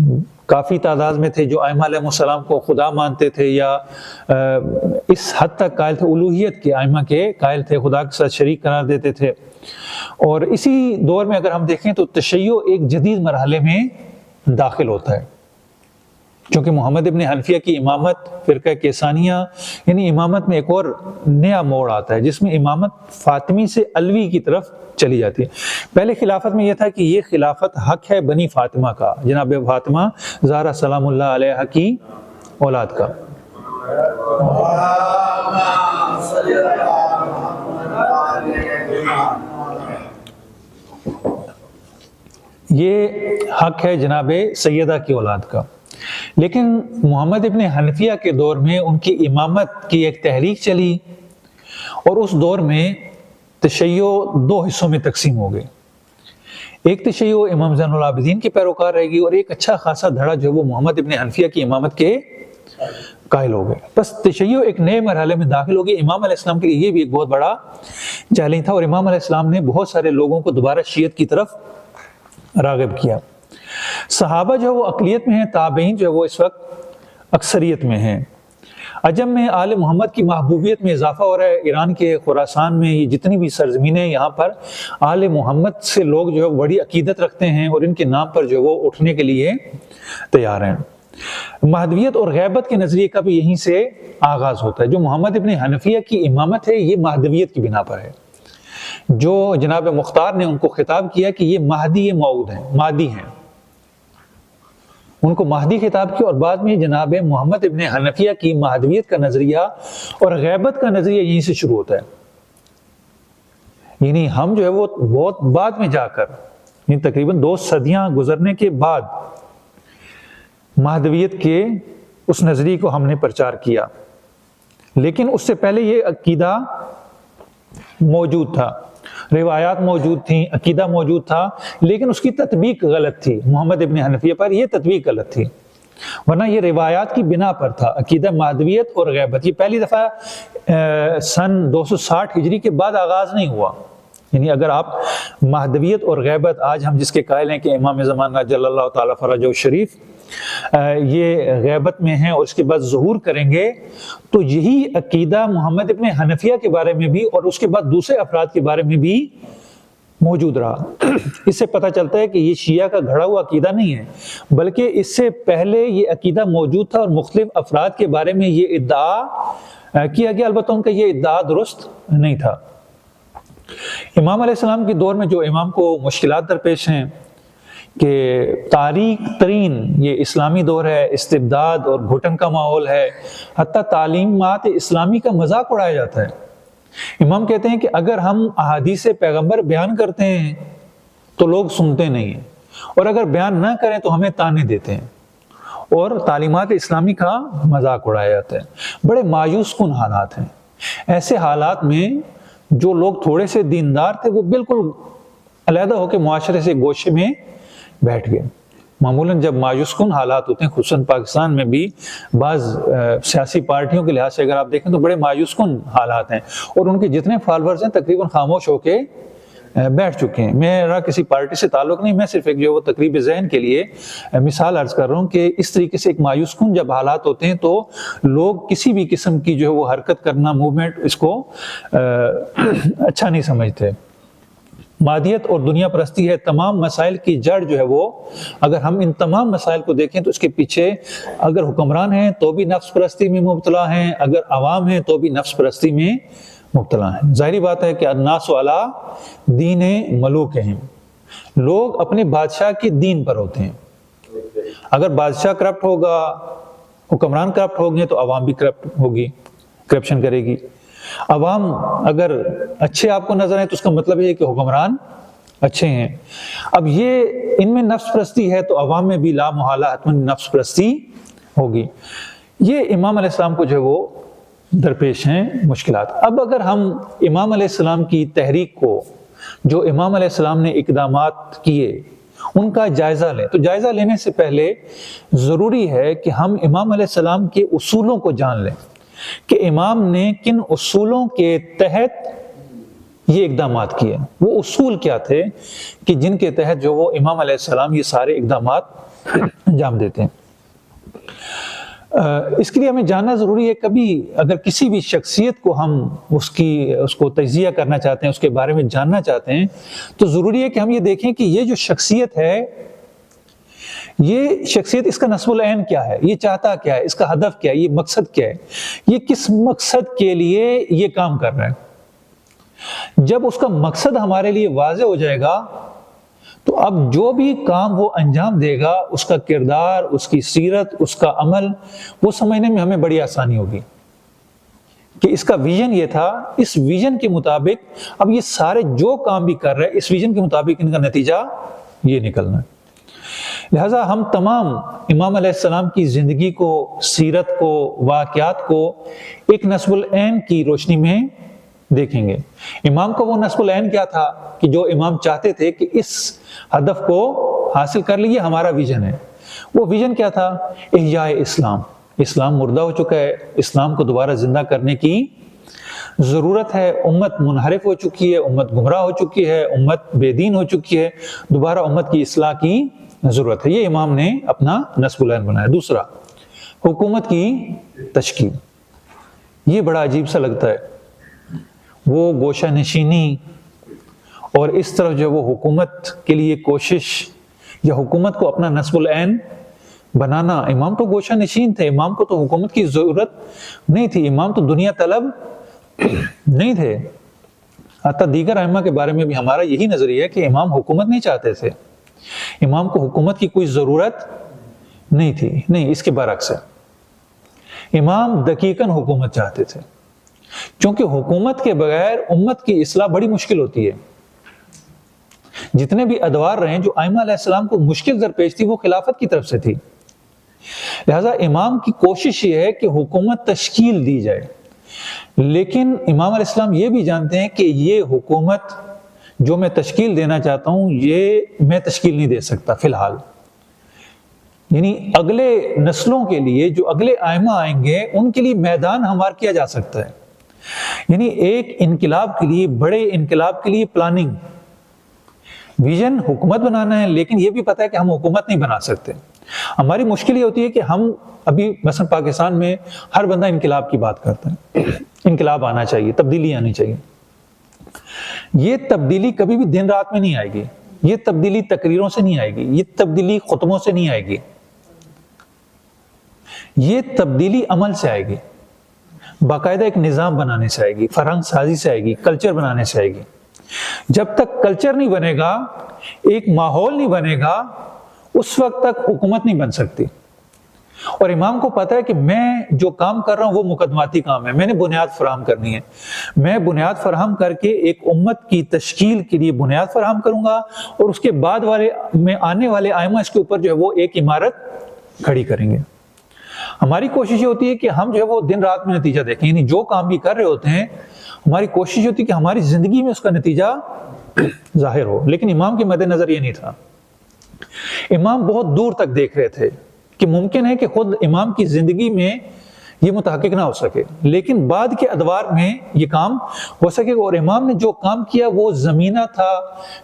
Speaker 1: کافی تعداد میں تھے، جو ائمہ علیہ السلام کو خدا مانتے تھے، یا اس حد تک قائل تھے، الوہیت کے ائمہ کے قائل تھے، خدا کے ساتھ شریک قرار دیتے تھے۔ اور اسی دور میں اگر ہم دیکھیں تو تشیع ایک جدید مرحلے میں داخل ہوتا ہے، چونکہ محمد ابن حنفیہ کی امامت، فرقہ کیسانیہ، یعنی امامت میں ایک اور نیا موڑ آتا ہے، جس میں امامت فاطمی سے علوی کی طرف چلی جاتی ہے۔ پہلے خلافت میں یہ تھا کہ یہ خلافت حق ہے بنی فاطمہ کا، جناب فاطمہ زہرا سلام اللہ علیہا کی اولاد کا۔ یہ حق ہے جناب سیدہ کی اولاد کا۔ لیکن محمد ابن حنفیہ کے دور میں ان کی امامت کی ایک تحریک چلی، اور اس دور میں تشیع دو حصوں میں تقسیم ہو گئے۔ ایک تشیع امام زین العابدین کے پیروکار رہے گی، اور ایک اچھا خاصا دھڑا جو وہ محمد ابن حنفیہ کی امامت کے قائل ہو گئے۔ بس تشیع ایک نئے مرحلے میں داخل ہو گئی۔ امام علیہ السلام کے لیے یہ بھی ایک بہت بڑا چیلنج تھا، اور امام علیہ السلام نے بہت سارے لوگوں کو دوبارہ شیعت کی طرف راغب کیا۔ صحابہ جو وہ اقلیت میں ہیں، تابعین جو وہ اس وقت اکثریت میں ہیں۔ عجم میں آل محمد کی محبوبیت میں اضافہ ہو رہا ہے۔ ایران کے خراسان میں یہ جتنی بھی سرزمینیں ہیں، یہاں پر آل محمد سے لوگ جو ہے بڑی عقیدت رکھتے ہیں، اور ان کے نام پر جو وہ اٹھنے کے لیے تیار ہیں۔ مہدویت اور غیبت کے نظریے کا بھی یہیں سے آغاز ہوتا ہے۔ جو محمد ابن حنفیہ کی امامت ہے، یہ مہدویت کی بنا پر ہے۔ جو جناب مختار نے ان کو خطاب کیا کہ یہ مہدی موعود ہیں، مہدی ہیں، ان کو مہدی خطاب کیا، اور بعد میں جناب محمد ابن حنفیہ کی مہدویت کا نظریہ اور غیبت کا نظریہ یہیں سے شروع ہوتا ہے۔ یعنی ہم جو ہے وہ بہت بعد میں جا کر، یعنی تقریباً 2 صدیاں گزرنے کے بعد مہدویت کے اس نظریے کو ہم نے پرچار کیا، لیکن اس سے پہلے یہ عقیدہ موجود تھا، روایات موجود تھیں، عقیدہ موجود تھا، لیکن اس کی تطبیق غلط تھی۔ محمد ابن حنفیہ پر یہ تطبیق غلط تھی، ورنہ یہ روایات کی بنا پر تھا۔ عقیدہ مہدویت اور غیبت یہ پہلی دفعہ سن 260 ہجری کے بعد آغاز نہیں ہوا۔ یعنی اگر آپ مہدویت اور غیبت، آج ہم جس کے قائل ہیں کہ امام زمانہ جل اللہ تعالیٰ فرجہ الشریف یہ غیبت میں ہیں اور اس کے بعد ظہور کریں گے، تو یہی عقیدہ محمد ابن حنفیہ کے بارے میں بھی اور اس کے بعد دوسرے افراد کے بارے میں بھی موجود رہا۔ اس سے پتہ چلتا ہے کہ یہ شیعہ کا گھڑا ہوا عقیدہ نہیں ہے، بلکہ اس سے پہلے یہ عقیدہ موجود تھا، اور مختلف افراد کے بارے میں یہ ادعا کیا گیا، البتہ ان کا یہ ادعا درست نہیں تھا۔ امام علیہ السلام کے دور میں جو امام کو مشکلات درپیش ہیں کہ تاریک ترین یہ اسلامی دور ہے، استبداد اور گھٹن کا ماحول ہے، حتیٰ تعلیمات اسلامی کا مذاق اڑایا جاتا ہے۔ امام کہتے ہیں کہ اگر ہم احادیث پیغمبر بیان کرتے ہیں تو لوگ سنتے نہیں ہیں، اور اگر بیان نہ کریں تو ہمیں طعنے دیتے ہیں، اور تعلیمات اسلامی کا مذاق اڑایا جاتا ہے۔ بڑے مایوس کن حالات ہیں۔ ایسے حالات میں جو لوگ تھوڑے سے دیندار تھے وہ بالکل علیحدہ ہو کے معاشرے سے گوشے میں بیٹھ گئے۔ معمولاً جب مایوس کن حالات ہوتے ہیں، خصوصاً پاکستان میں بھی بعض سیاسی پارٹیوں کے لحاظ سے اگر آپ دیکھیں تو بڑے مایوس کن حالات ہیں، اور ان کے جتنے فالورز ہیں تقریباً خاموش ہو کے بیٹھ چکے ہیں۔ میرا کسی پارٹی سے تعلق نہیں، میں صرف ایک جو وہ تقریب ذہن کے لیے مثال عرض کر رہا ہوں کہ اس طریقے سے ایک مایوس کن جب حالات ہوتے ہیں تو لوگ کسی بھی قسم کی جو ہے وہ حرکت کرنا، موومنٹ، اس کو اچھا نہیں سمجھتے۔ مادیت اور دنیا پرستی ہے تمام مسائل کی جڑ جو ہے وہ، اگر ہم ان تمام مسائل کو دیکھیں تو اس کے پیچھے اگر حکمران ہیں تو بھی نفس پرستی میں مبتلا ہیں، اگر عوام ہیں تو بھی نفس پرستی میں مبتلا ہیں۔ ظاہری بات ہے کہ الناس علی دین ملوکہم، لوگ اپنے بادشاہ کے دین پر ہوتے ہیں۔ اگر بادشاہ کرپٹ ہوگا، حکمران کرپٹ ہوں گے تو عوام بھی کرپٹ ہوگی، کرپشن کرے گی۔ عوام اگر اچھے آپ کو نظر آئے تو اس کا مطلب یہ کہ حکمران اچھے ہیں۔ اب یہ ان میں نفس پرستی ہے تو عوام میں بھی لا محالہ حتماً نفس پرستی ہوگی۔ یہ امام علیہ السلام کو جو ہے وہ درپیش ہیں مشکلات۔ اب اگر ہم امام علیہ السلام کی تحریک کو، جو امام علیہ السلام نے اقدامات کیے، ان کا جائزہ لیں، تو جائزہ لینے سے پہلے ضروری ہے کہ ہم امام علیہ السلام کے اصولوں کو جان لیں کہ امام نے کن اصولوں کے تحت یہ اقدامات کیے۔ وہ اصول کیا تھے کہ جن کے تحت جو وہ امام علیہ السلام یہ سارے اقدامات انجام دیتے ہیں۔ اس کے لیے ہمیں جاننا ضروری ہے، کبھی اگر کسی بھی شخصیت کو ہم اس کو تجزیہ کرنا چاہتے ہیں، اس کے بارے میں جاننا چاہتے ہیں، تو ضروری ہے کہ ہم یہ دیکھیں کہ یہ جو شخصیت ہے، یہ شخصیت، اس کا نصب العین کیا ہے، یہ چاہتا کیا ہے، اس کا ہدف کیا ہے، یہ مقصد کیا ہے، یہ کس مقصد کے لیے یہ کام کر رہا ہے۔ جب اس کا مقصد ہمارے لیے واضح ہو جائے گا تو اب جو بھی کام وہ انجام دے گا، اس کا کردار، اس کی سیرت، اس کا عمل، وہ سمجھنے میں ہمیں بڑی آسانی ہوگی کہ اس کا ویژن یہ تھا، اس ویژن کے مطابق اب یہ سارے جو کام بھی کر رہے ہیں، اس ویژن کے مطابق ان کا نتیجہ یہ نکلنا ہے۔ لہٰذا ہم تمام امام علیہ السلام کی زندگی کو، سیرت کو، واقعات کو ایک نصب العین کی روشنی میں دیکھیں گے۔ امام کو وہ نصب العین کیا تھا کہ جو امام چاہتے تھے کہ اس ہدف کو حاصل کر لیے، ہمارا ویژن ہے۔ وہ ویژن کیا تھا؟ احیاء اسلام۔ اسلام مردہ ہو چکا ہے، اسلام کو دوبارہ زندہ کرنے کی ضرورت ہے۔ امت منحرف ہو چکی ہے، امت گمراہ ہو چکی ہے، امت بے دین ہو چکی ہے، دوبارہ امت کی اصلاح کی ضرورت ہے۔ یہ امام نے اپنا نصب العین بنایا۔ دوسرا، حکومت کی تشکیل۔ یہ بڑا عجیب سا لگتا ہے، وہ گوشہ نشینی اور اس طرف جو وہ حکومت کے لیے کوشش یا حکومت کو اپنا نصب العین بنانا۔ امام تو گوشہ نشین تھے، امام کو تو حکومت کی ضرورت نہیں تھی، امام تو دنیا طلب نہیں تھے۔ حتیٰ دیگر ائمہ کے بارے میں بھی ہمارا یہی نظریہ ہے کہ امام حکومت نہیں چاہتے تھے، امام کو حکومت کی کوئی ضرورت نہیں تھی۔ نہیں، اس کے برعکس ہے، امام دقیقاً حکومت چاہتے تھے، کیونکہ حکومت کے بغیر امت کی اصلاح بڑی مشکل ہوتی ہے۔ جتنے بھی ادوار رہے جو ائمہ علیہ السلام کو مشکل درپیش تھی، وہ خلافت کی طرف سے تھی۔ لہٰذا امام کی کوشش یہ ہے کہ حکومت تشکیل دی جائے، لیکن امام علیہ السلام یہ بھی جانتے ہیں کہ یہ حکومت جو میں تشکیل دینا چاہتا ہوں، یہ میں تشکیل نہیں دے سکتا فی الحال۔ یعنی اگلے نسلوں کے لیے، جو اگلے ائمہ آئیں گے، ان کے لیے میدان ہموار کیا جا سکتا ہے۔ یعنی ایک انقلاب کے لیے، بڑے انقلاب کے لیے پلاننگ، ویژن حکومت بنانا ہے، لیکن یہ بھی پتہ ہے کہ ہم حکومت نہیں بنا سکتے۔ ہماری مشکل یہ ہوتی ہے کہ ہم ابھی مثلا پاکستان میں ہر بندہ انقلاب کی بات کرتا ہے، انقلاب آنا چاہیے، تبدیلی آنی چاہیے۔ یہ تبدیلی کبھی بھی دن رات میں نہیں آئے گی، یہ تبدیلی تقریروں سے نہیں آئے گی، یہ تبدیلی خطبوں سے نہیں آئے گی، یہ تبدیلی عمل سے آئے گی، باقاعدہ ایک نظام بنانے سے آئے گی، فرہنگ سازی سے آئے گی، کلچر بنانے سے آئے گی۔ جب تک کلچر نہیں بنے گا، ایک ماحول نہیں بنے گا، اس وقت تک حکومت نہیں بن سکتی۔ اور امام کو پتا ہے کہ میں جو کام کر رہا ہوں وہ مقدماتی کام ہے، میں نے بنیاد فراہم کرنی ہے، میں بنیاد فراہم کر کے ایک امت کی تشکیل کے لیے بنیاد فراہم کروں گا، اور اس کے بعد میں آنے والے ائمہ اس کے اوپر جو ہے وہ ایک عمارت کھڑی کریں گے۔ ہماری کوشش یہ ہوتی ہے کہ ہم جو ہے وہ دن رات میں نتیجہ دیکھیں، یعنی جو کام بھی کر رہے ہوتے ہیں ہماری کوشش ہوتی ہے کہ ہماری زندگی میں اس کا نتیجہ ظاہر ہو، لیکن امام کے مد نظر یہ نہیں تھا۔ امام بہت دور تک دیکھ رہے تھے کہ ممکن ہے کہ خود امام کی زندگی میں یہ متحقق نہ ہو سکے، لیکن بعد کے ادوار میں یہ کام ہو سکے گا، اور امام نے جو کام کیا وہ زمینہ تھا،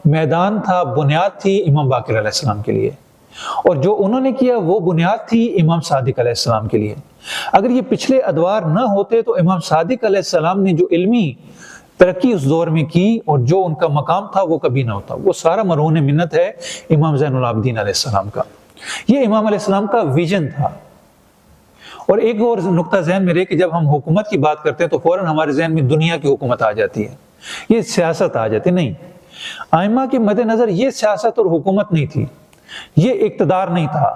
Speaker 1: میدان تھا، بنیاد تھی امام باقر علیہ السلام کے لیے، اور جو انہوں نے کیا وہ بنیاد تھی امام صادق علیہ السلام کے لیے۔ اگر یہ پچھلے ادوار نہ ہوتے تو امام صادق علیہ السلام نے جو علمی ترقی اس دور میں کی اور جو ان کا مقام تھا وہ کبھی نہ ہوتا، وہ سارا مرہون منت ہے امام زین العابدین علیہ السلام کا۔ یہ امام علیہ السلام کا ویژن تھا۔ اور ایک اور نقطہ ذہن میں رہے کہ جب ہم حکومت کی بات کرتے ہیں تو فوراً ہمارے ذہن میں دنیا کی حکومت آ جاتی ہے، یہ سیاست آ جاتی، نہیں، ائمہ کے مد نظر یہ سیاست اور حکومت نہیں تھی، یہ اقتدار نہیں تھا۔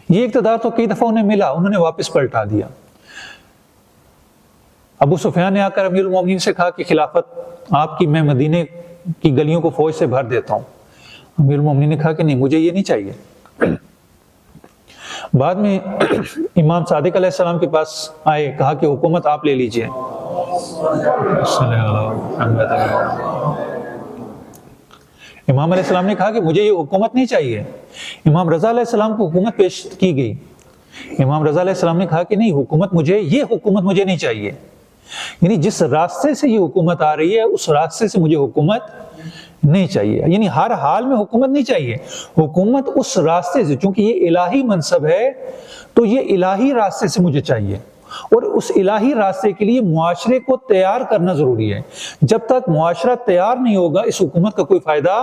Speaker 1: یہ اقتدار تو کئی دفعہ انہیں ملا، انہوں نے واپس پلٹا دیا۔ ابو سفیان نے آ کر امیر المومنین سے کہا کہ خلافت آپ کی میں مدینے کی گلیوں کو فوج سے بھر دیتا ہوں۔ امیر المومنین نے کہا کہ نہیں، مجھے یہ نہیں چاہیے۔ بعد میں امام صادق علیہ السلام کے پاس آئے، کہا کہ حکومت آپ لے لیجئے۔ امام علیہ السلام نے کہا کہ مجھے یہ حکومت نہیں چاہیے۔ امام رضا علیہ السلام کو حکومت پیش کی گئی، امام رضا علیہ السلام نے کہا کہ نہیں، یہ حکومت مجھے نہیں چاہیے، یعنی جس راستے سے یہ حکومت آ رہی ہے اس راستے سے مجھے حکومت نہیں چاہیے، یعنی ہر حال میں حکومت نہیں چاہیے، حکومت اس راستے سے، چونکہ یہ الہی منصب ہے تو یہ الہی راستے سے مجھے چاہیے، اور اس الہی راستے کے لیے معاشرے کو تیار کرنا ضروری ہے۔ جب تک معاشرہ تیار نہیں ہوگا اس حکومت کا کوئی فائدہ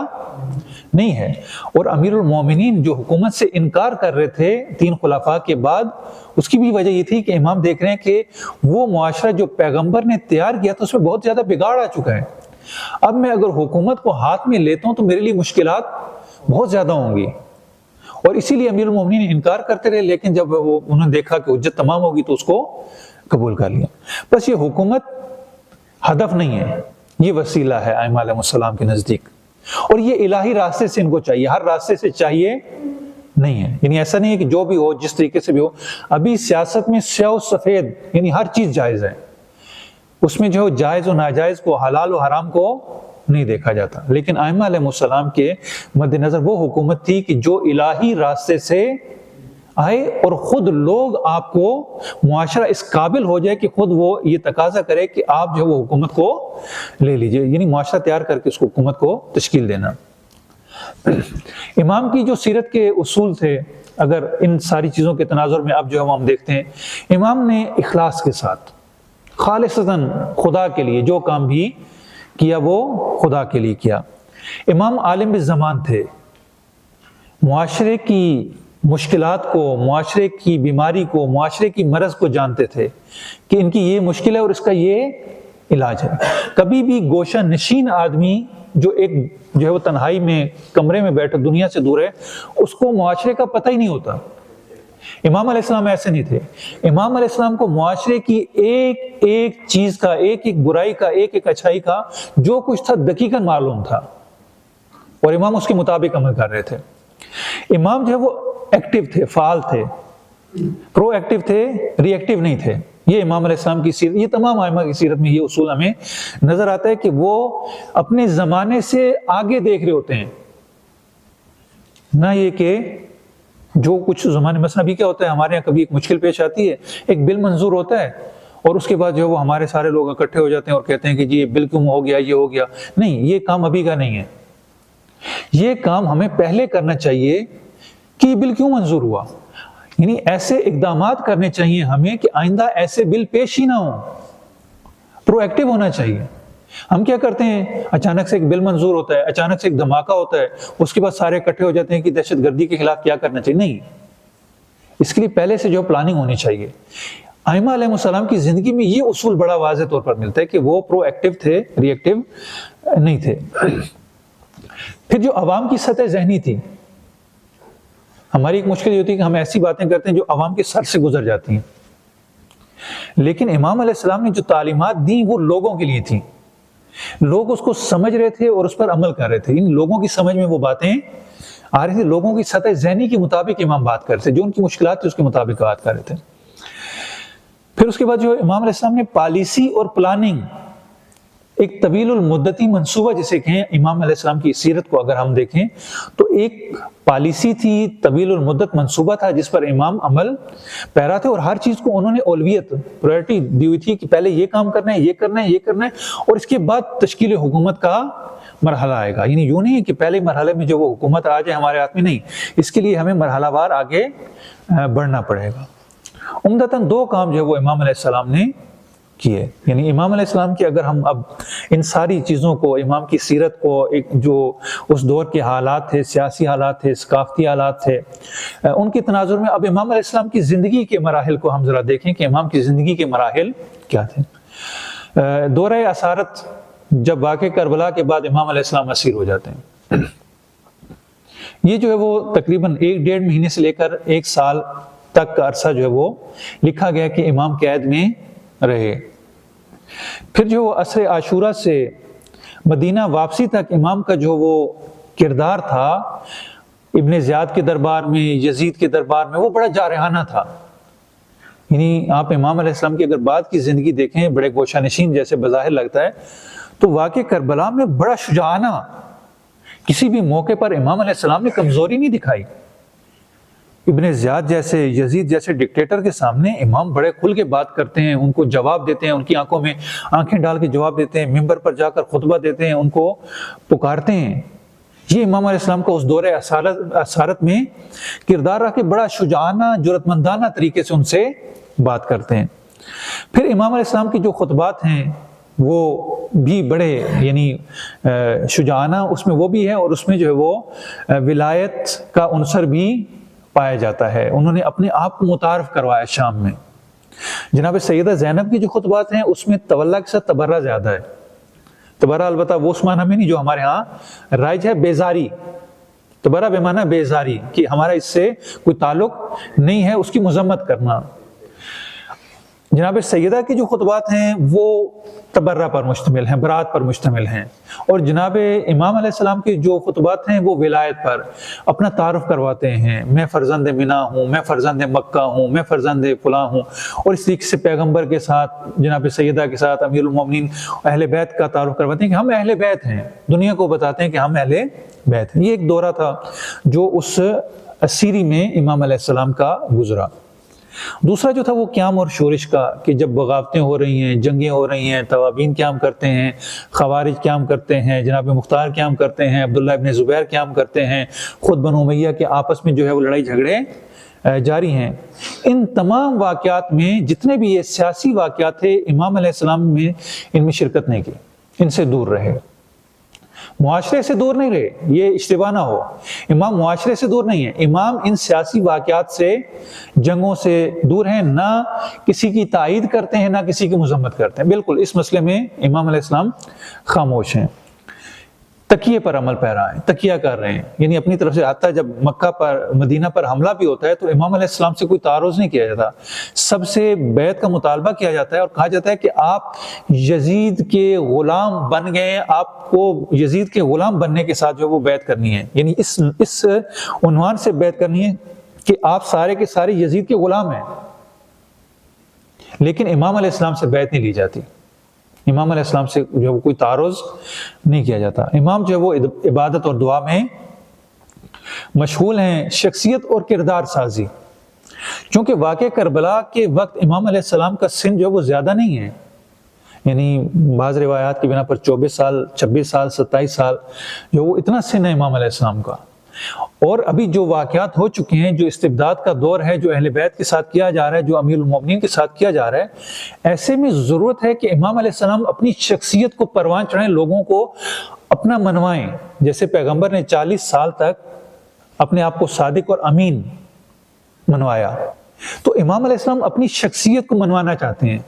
Speaker 1: نہیں ہے۔ اور امیر المومنین جو حکومت سے انکار کر رہے تھے 3 خلفاء کے بعد، اس کی بھی وجہ یہ تھی کہ امام دیکھ رہے ہیں کہ وہ معاشرہ جو پیغمبر نے تیار کیا تھا اس میں بہت زیادہ بگاڑ آ چکا ہے، اب میں اگر حکومت کو ہاتھ میں لیتا ہوں تو میرے لیے مشکلات بہت زیادہ ہوں گی، اور اسی لیے امیر المومنین انکار کرتے رہے، لیکن جب انہوں نے دیکھا کہ حجت تمام ہوگی تو اس کو قبول کر لیا۔ بس یہ حکومت ہدف نہیں ہے، یہ وسیلہ ہے ائمہ علیہ السلام کے نزدیک، اور یہ الہی راستے سے ان کو چاہیے، ہر راستے سے چاہیے نہیں ہے، یعنی ایسا نہیں ہے کہ جو بھی ہو جس طریقے سے بھی ہو۔ ابھی سیاست میں سیاہ و سفید، یعنی ہر چیز جائز ہے، اس میں جو جائز و ناجائز کو، حلال و حرام کو نہیں دیکھا جاتا، لیکن ائمہ علیہ السلام کے مد نظر وہ حکومت تھی کہ جو الہی راستے سے آئے، اور خود لوگ آپ کو، معاشرہ اس قابل ہو جائے کہ خود وہ یہ تقاضا کرے کہ آپ جو وہ حکومت کو لے لیجئے، یعنی معاشرہ تیار کر کے اس حکومت کو تشکیل دینا۔ امام کی جو سیرت کے اصول تھے، اگر ان ساری چیزوں کے تناظر میں اب جو ہم دیکھتے ہیں، امام نے اخلاص کے ساتھ خالصتاً خدا کے لیے جو کام بھی کیا وہ خدا کے لیے کیا۔ امام عالم الزمان تھے، معاشرے کی مشکلات کو، معاشرے کی بیماری کو، معاشرے کی مرض کو جانتے تھے کہ ان کی یہ مشکل ہے اور اس کا یہ علاج ہے۔ کبھی بھی گوشہ نشین آدمی جو ہے وہ تنہائی میں کمرے میں بیٹھا دنیا سے دور ہے، اس کو معاشرے کا پتہ ہی نہیں ہوتا۔ امام علیہ السلام ایسے نہیں تھے، امام علیہ السلام کو معاشرے کی ایک ایک چیز کا، ایک ایک برائی کا، ایک ایک اچھائی کا جو کچھ تھا دقیقاً معلوم تھا، اور امام اس کے مطابق عمل کر رہے تھے۔ امام جو ہے وہ ایکٹیو تھے، فعال تھے، پرو ایکٹیو تھے، ری ایکٹیو نہیں تھے۔ یہ امام علیہ السلام کی سیرت، یہ تمام ائمہ کی سیرت میں یہ اصول ہمیں نظر آتا ہے کہ وہ اپنے زمانے سے آگے دیکھ رہے ہوتے ہیں، نہ یہ کہ جو کچھ زمانے، مثلا ابھی کیا ہوتا ہے ہمارے یہاں کبھی ایک مشکل پیش آتی ہے، ایک بل منظور ہوتا ہے اور اس کے بعد جو ہے وہ ہمارے سارے لوگ اکٹھے ہو جاتے ہیں اور کہتے ہیں کہ جی یہ بل کیوں ہو گیا، یہ ہو گیا۔ نہیں، یہ کام ابھی کا نہیں ہے، یہ کام ہمیں پہلے کرنا چاہیے کہ یہ بل کیوں منظور ہوا، یعنی ایسے اقدامات کرنے چاہیے ہمیں کہ آئندہ ایسے بل پیش ہی نہ ہوں، پرو ایکٹیو ہونا چاہیے۔ ہم کیا کرتے ہیں، اچانک سے ایک بل منظور ہوتا ہے، اچانک سے ایک دھماکہ ہوتا ہے، اس کے بعد سارے اکٹھے ہو جاتے ہیں کہ دہشت گردی کے خلاف کیا کرنا چاہیے۔ نہیں، اس کے لیے پہلے سے جو پلاننگ ہونی چاہیے۔ ائمہ علیہ السلام کی زندگی میں یہ اصول بڑا واضح طور پر ملتا ہے کہ وہ پرو ایکٹیو تھے، ری ایکٹیو نہیں تھے۔ پھر جو عوام کی سطح ذہنی تھی، ہماری ایک مشکل یہ ہوتی ہے کہ ہم ایسی باتیں کرتے ہیں جو عوام کے سر سے گزر جاتی ہیں، لیکن امام علیہ السلام نے جو تعلیمات دیں وہ لوگوں کے لیے تھیں، لوگ اس کو سمجھ رہے تھے اور اس پر عمل کر رہے تھے، ان لوگوں کی سمجھ میں وہ باتیں آ رہی تھی، لوگوں کی سطح ذہنی کے مطابق امام بات کر رہے تھے، جو ان کی مشکلات تھی اس کے مطابق بات کر رہے تھے۔ پھر اس کے بعد جو امام علیہ السلام نے پالیسی اور پلاننگ، ایک طویل المدتی منصوبہ جسے کہیں، امام علیہ السلام کی سیرت کو اگر ہم دیکھیں تو ایک پالیسی تھی، طویل المدت منصوبہ تھا جس پر امام عمل پیرا تھے، اور ہر چیز کو انہوں نے اولویت، پرائرٹی دی ہوئی تھی کہ پہلے یہ کام کرنا ہے، یہ کرنا ہے، یہ کرنا ہے، اور اس کے بعد تشکیل حکومت کا مرحلہ آئے گا۔ یعنی یوں نہیں ہے کہ پہلے مرحلے میں جو وہ حکومت آ جائے ہمارے ہاتھ میں، نہیں، اس کے لیے ہمیں مرحلہ وار آگے بڑھنا پڑے گا۔ عمدتاً دو کام جو ہے وہ امام علیہ السلام نے کیے، یعنی امام علیہ السلام کی اگر ہم اب ان ساری چیزوں کو، امام کی سیرت کو، ایک جو اس دور کے حالات تھے، سیاسی حالات تھے، ثقافتی حالات تھے، ان کے تناظر میں اب امام علیہ السلام کی زندگی کے مراحل کو ہم ذرا دیکھیں کہ امام کی زندگی کے مراحل کیا تھے۔ دورہ اسارت، جب واقع کربلا کے بعد امام علیہ السلام اسیر ہو جاتے ہیں، یہ جو ہے وہ تقریباً 1.5 مہینے سے لے کر 1 سال تک کا عرصہ جو ہے وہ لکھا گیا کہ امام قید میں رہے۔ پھر جو وہ عصر عاشورہ سے مدینہ واپسی تک امام کا جو وہ کردار تھا ابن زیاد کے دربار میں، یزید کے دربار میں، وہ بڑا جارحانہ تھا۔ یعنی آپ امام علیہ السلام کی اگر بعد کی زندگی دیکھیں، بڑے گوشہ نشین جیسے بظاہر لگتا ہے، تو واقع کربلا میں بڑا شجاعانہ، کسی بھی موقع پر امام علیہ السلام نے کمزوری نہیں دکھائی۔ ابن زیاد جیسے، یزید جیسے ڈکٹیٹر کے سامنے امام بڑے کھل کے بات کرتے ہیں، ان کو جواب دیتے ہیں، ان کی آنکھوں میں آنکھیں ڈال کے جواب دیتے ہیں، ممبر پر جا کر خطبہ دیتے ہیں، ان کو پکارتے ہیں۔ یہ امام علیہ السلام کا اس دور اسارت میں کردار رہا کہ بڑا شجاعانہ، جرأتمندانہ طریقے سے ان سے بات کرتے ہیں۔ پھر امام علیہ السلام کی جو خطبات ہیں وہ بھی بڑے یعنی شجاعانہ اس میں وہ بھی ہے، اور اس میں جو ہے وہ ولایت کا عنصر بھی پایا جاتا ہے۔ انہوں نے اپنے آپ کو متعارف کروایا شام میں۔ جناب سیدہ زینب کی جو خطبات ہیں اس میں تولا کے ساتھ تبرہ زیادہ ہے۔ تبرہ البتہ وہ اس معنی میں نہیں جو ہمارے ہاں رائج ہے، بیزاری۔ تبرہ بے معنی بیزاری، کہ ہمارا اس سے کوئی تعلق نہیں ہے، اس کی مذمت کرنا۔ جناب سیدہ کی جو خطبات ہیں وہ تبرہ پر مشتمل ہیں، برات پر مشتمل ہیں، اور جناب امام علیہ السلام کی جو خطبات ہیں وہ ولایت پر اپنا تعارف کرواتے ہیں، میں فرزند منا ہوں، میں فرزند مکہ ہوں، میں فرزند فلاں ہوں، اور اس طریقے سے پیغمبر کے ساتھ، جناب سیدہ کے ساتھ، امیر المومنین اہل بیت کا تعارف کرواتے ہیں کہ ہم اہل بیت ہیں، دنیا کو بتاتے ہیں کہ ہم اہل بیت ہیں۔ یہ ایک دورہ تھا جو اس اسیری میں امام علیہ السلام کا گزرا۔ دوسرا جو تھا وہ قیام اور شورش کا، کہ جب بغاوتیں ہو رہی ہیں، جنگیں ہو رہی ہیں، توابین قیام کرتے ہیں، خوارج قیام کرتے ہیں، جناب مختار قیام کرتے ہیں، عبداللہ ابن زبیر قیام کرتے ہیں، خود بنو امیہ کے آپس میں جو ہے وہ لڑائی جھگڑے جاری ہیں۔ ان تمام واقعات میں جتنے بھی یہ سیاسی واقعات تھے، امام علیہ السلام میں ان میں شرکت نہیں کی، ان سے دور رہے، معاشرے سے دور نہیں رہے، یہ اشتباہ نہ ہو، امام معاشرے سے دور نہیں ہے، امام ان سیاسی واقعات سے، جنگوں سے دور ہیں، نہ کسی کی تائید کرتے ہیں، نہ کسی کی مذمت کرتے ہیں، بالکل اس مسئلے میں امام علیہ السلام خاموش ہیں، تکیے پر عمل پیرا ہیں، تکیہ کر رہے ہیں، یعنی اپنی طرف سے آتا ہے۔ جب مکہ پر، مدینہ پر حملہ بھی ہوتا ہے تو امام علیہ السلام سے کوئی تعارض نہیں کیا جاتا، سب سے بیعت کا مطالبہ کیا جاتا ہے، اور کہا جاتا ہے کہ آپ یزید کے غلام بن گئے، آپ کو یزید کے غلام بننے کے ساتھ جو وہ بیعت کرنی ہے، یعنی اس عنوان سے بیعت کرنی ہے کہ آپ سارے کے سارے یزید کے غلام ہیں، لیکن امام علیہ السلام سے بیعت نہیں لی جاتی، امام علیہ السلام سے جو ہے کوئی تعارض نہیں کیا جاتا۔ امام جو ہے وہ عبادت اور دعا میں مشغول ہیں، شخصیت اور کردار سازی، کیونکہ واقع کربلا کے وقت امام علیہ السلام کا سن جو ہے وہ زیادہ نہیں ہے، یعنی بعض روایات کی بنا پر 24 سال، 26 سال، 27 سال جو وہ اتنا سن ہے امام علیہ السلام کا، اور ابھی جو واقعات ہو چکے ہیں، جو استبداد کا دور ہے، جو اہل بیت کے ساتھ کیا جا رہا ہے، جو امیر المومنین کے ساتھ کیا جا رہا ہے، ایسے میں ضرورت ہے کہ امام علیہ السلام اپنی شخصیت کو پروان چڑھائیں، لوگوں کو اپنا منوائیں، جیسے پیغمبر نے 40 سال تک اپنے آپ کو صادق اور امین منوایا، تو امام علیہ السلام اپنی شخصیت کو منوانا چاہتے ہیں،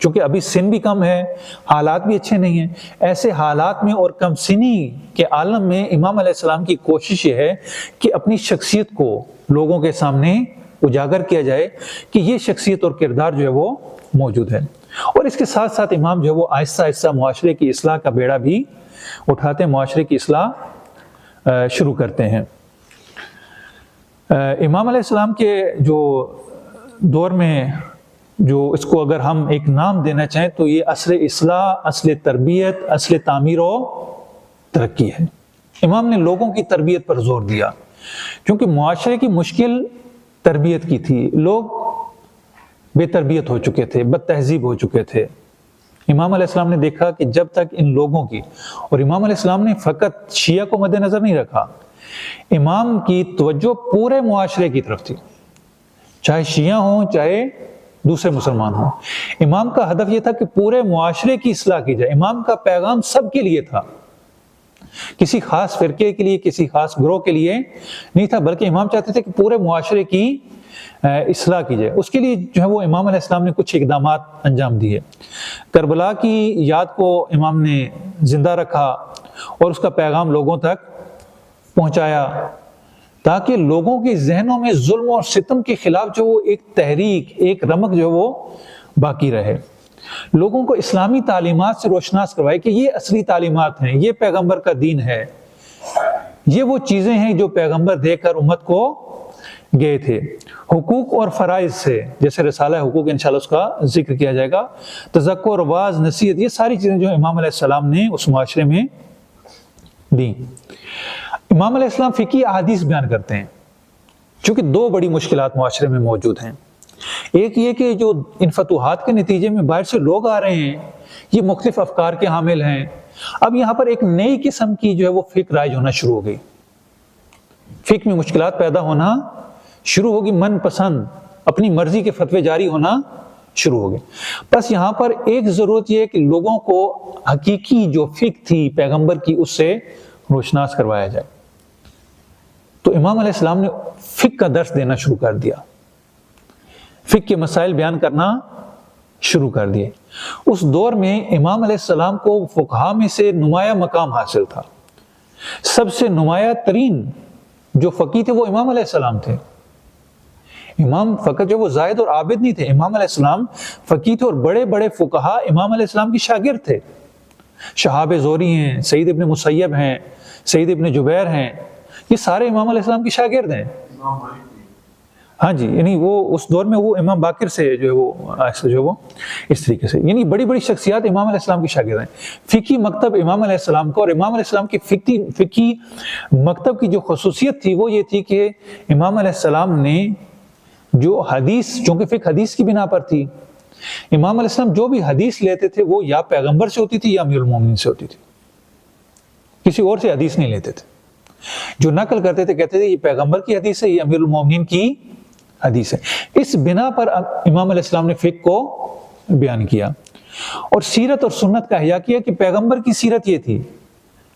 Speaker 1: چونکہ ابھی سن بھی کم ہے، حالات بھی اچھے نہیں ہیں، ایسے حالات میں اور کم سنی کے عالم میں امام علیہ السلام کی کوشش یہ ہے کہ اپنی شخصیت کو لوگوں کے سامنے اجاگر کیا جائے کہ یہ شخصیت اور کردار جو ہے وہ موجود ہے۔ اور اس کے ساتھ ساتھ امام جو ہے وہ آہستہ آہستہ معاشرے کی اصلاح کا بیڑا بھی اٹھاتے ہیں، معاشرے کی اصلاح شروع کرتے ہیں۔ امام علیہ السلام کے جو دور میں جو اس کو اگر ہم ایک نام دینا چاہیں تو یہ عصر اصلاح، عصر تربیت، عصر تعمیر و ترقی ہے۔ امام نے لوگوں کی تربیت پر زور دیا کیونکہ معاشرے کی مشکل تربیت کی تھی، لوگ بے تربیت ہو چکے تھے، بد تہذیب ہو چکے تھے۔ امام علیہ السلام نے دیکھا کہ جب تک ان لوگوں کی، اور امام علیہ السلام نے فقط شیعہ کو مد نظر نہیں رکھا، امام کی توجہ پورے معاشرے کی طرف تھی، چاہے شیعہ ہوں چاہے دوسرے مسلمان ہوں۔ امام کا ہدف یہ تھا کہ پورے معاشرے کی اصلاح کی جائے۔ امام کا پیغام سب کے لیے تھا، کسی خاص فرقے کے لیے، کسی خاص گروہ کے لیے نہیں تھا، بلکہ امام چاہتے تھے کہ پورے معاشرے کی اصلاح کی جائے۔ اس کے لیے جو ہے وہ امام علیہ السلام نے کچھ اقدامات انجام دیے۔ کربلا کی یاد کو امام نے زندہ رکھا اور اس کا پیغام لوگوں تک پہنچایا تاکہ لوگوں کے ذہنوں میں ظلم اور ستم کے خلاف جو وہ ایک تحریک، ایک رمق جو وہ باقی رہے۔ لوگوں کو اسلامی تعلیمات سے روشناس کروائے کہ یہ اصلی تعلیمات ہیں، یہ پیغمبر کا دین ہے، یہ وہ چیزیں ہیں جو پیغمبر دے کر امت کو گئے تھے۔ حقوق اور فرائض سے، جیسے رسالہ حقوق انشاءاللہ اس کا ذکر کیا جائے گا، تذکر، واعظ، نصیحت، یہ ساری چیزیں جو امام علیہ السلام نے اس معاشرے میں دیں۔ امام علیہ السلام فقہی احادیث بیان کرتے ہیں، چونکہ دو بڑی مشکلات معاشرے میں موجود ہیں۔ ایک یہ کہ جو ان فتوحات کے نتیجے میں باہر سے لوگ آ رہے ہیں، یہ مختلف افکار کے حامل ہیں۔ اب یہاں پر ایک نئی قسم کی جو ہے وہ فقہ رائج ہونا شروع ہو گئی، فقہ میں مشکلات پیدا ہونا شروع ہوگی، من پسند اپنی مرضی کے فتوے جاری ہونا شروع ہو گئے۔ بس یہاں پر ایک ضرورت یہ ہے کہ لوگوں کو حقیقی جو فقہ تھی پیغمبر کی اس سے روشناس کروایا جائے۔ تو امام علیہ السلام نے فقہ کا درس دینا شروع کر دیا، فقہ کے مسائل بیان کرنا شروع کر دیے۔ اس دور میں امام علیہ السلام کو فقہاء میں سے نمایاں مقام حاصل تھا۔ سب سے نمایاں ترین جو فقیہ تھے وہ امام علیہ السلام تھے۔ امام فقط جو وہ زاہد اور عابد نہیں تھے، امام علیہ السلام فقیہ تھے، اور بڑے بڑے فقہاء امام علیہ السلام کی شاگرد تھے۔ شہاب زہری ہیں، سعید ابن مسیب ہیں، سعید ابن جبیر ہیں، یہ سارے امام علیہ السلام کی شاگرد ہیں۔ ہاں جی، یعنی وہ اس دور میں وہ امام باقر سے جو ہے وہ اس طریقے سے، یعنی بڑی بڑی شخصیات امام علیہ السلام کی شاگرد ہیں۔ فقہی مکتب امام علیہ السلام کو، اور امام علیہ السلام کی فقہی مکتب کی جو خصوصیت تھی وہ یہ تھی کہ امام علیہ السلام نے جو حدیث، چونکہ فقہ حدیث کی بنا پر تھی، امام علیہ السلام جو بھی حدیث لیتے تھے وہ یا پیغمبر سے ہوتی تھی یا امیر المومنین سے ہوتی تھی، کسی اور سے حدیث نہیں لیتے تھے۔ جو نقل کرتے تھے کہتے تھے یہ پیغمبر کی حدیث ہے، یہ امیر المومنین کی حدیث ہے۔ اس بنا پر امام علیہ السلام نے فقہ کو بیان کیا اور سیرت اور سنت کا احیاء کیا کہ پیغمبر کی سیرت یہ تھی۔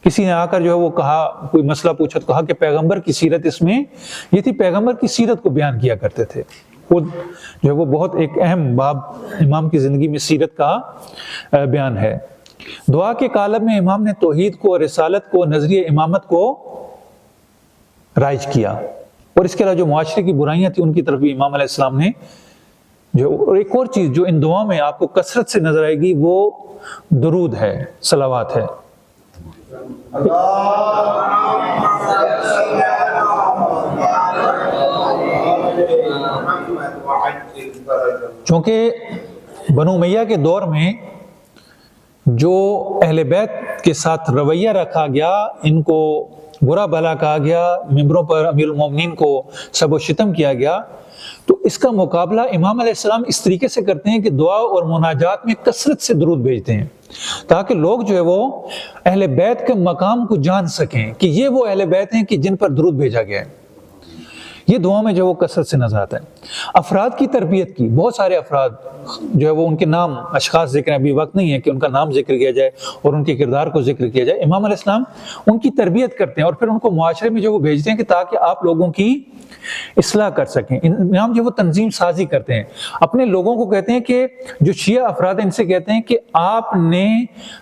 Speaker 1: کسی نے آ کر جو ہے وہ کہا، کوئی مسئلہ پوچھا تو کہا کہ پیغمبر کی سیرت اس میں یہ تھی، پیغمبر کی سیرت کو بیان کیا کرتے تھے۔ خود جو ہے وہ بہت ایک اہم باب امام کی زندگی میں سیرت کا بیان ہے۔ دعا کے کالب میں امام نے توحید کو، رسالت کو، نظریہ امامت کو رائج کیا، اور اس کے علاوہ جو معاشرے کی برائیاں تھیں ان کی طرف بھی امام علیہ السلام نے اور ایک اور چیز جو ان دعاؤں میں آپ کو کثرت سے نظر آئے گی وہ درود ہے، صلوات ہے۔ چونکہ بنو امیہ کے دور میں جو اہل بیت کے ساتھ رویہ رکھا گیا، ان کو برا بھلا کہا گیا، ممبروں پر امیر المومنین کو سب و شتم کیا گیا، تو اس کا مقابلہ امام علیہ السلام اس طریقے سے کرتے ہیں کہ دعا اور مناجات میں کثرت سے درود بھیجتے ہیں تاکہ لوگ جو ہے وہ اہل بیت کے مقام کو جان سکیں کہ یہ وہ اہل بیت ہیں کہ جن پر درود بھیجا گیا ہے۔ یہ دعاؤں میں جو وہ کثرت سے نظر آتا ہے۔ افراد کی تربیت کی، بہت سارے افراد جو ہے وہ ان کے نام اشخاص ذکر ہیں، ابھی وقت نہیں ہے کہ ان کا نام ذکر کیا جائے اور ان کے کردار کو ذکر کیا جائے۔ امام علیہ السلام ان کی تربیت کرتے ہیں اور پھر ان کو معاشرے میں جو وہ بھیجتے ہیں کہ تاکہ آپ لوگوں کی اصلاح کر سکیں۔ امام جو وہ تنظیم سازی کرتے ہیں، اپنے لوگوں کو کہتے ہیں کہ جو شیعہ افراد ہیں ان سے کہتے ہیں کہ آپ نے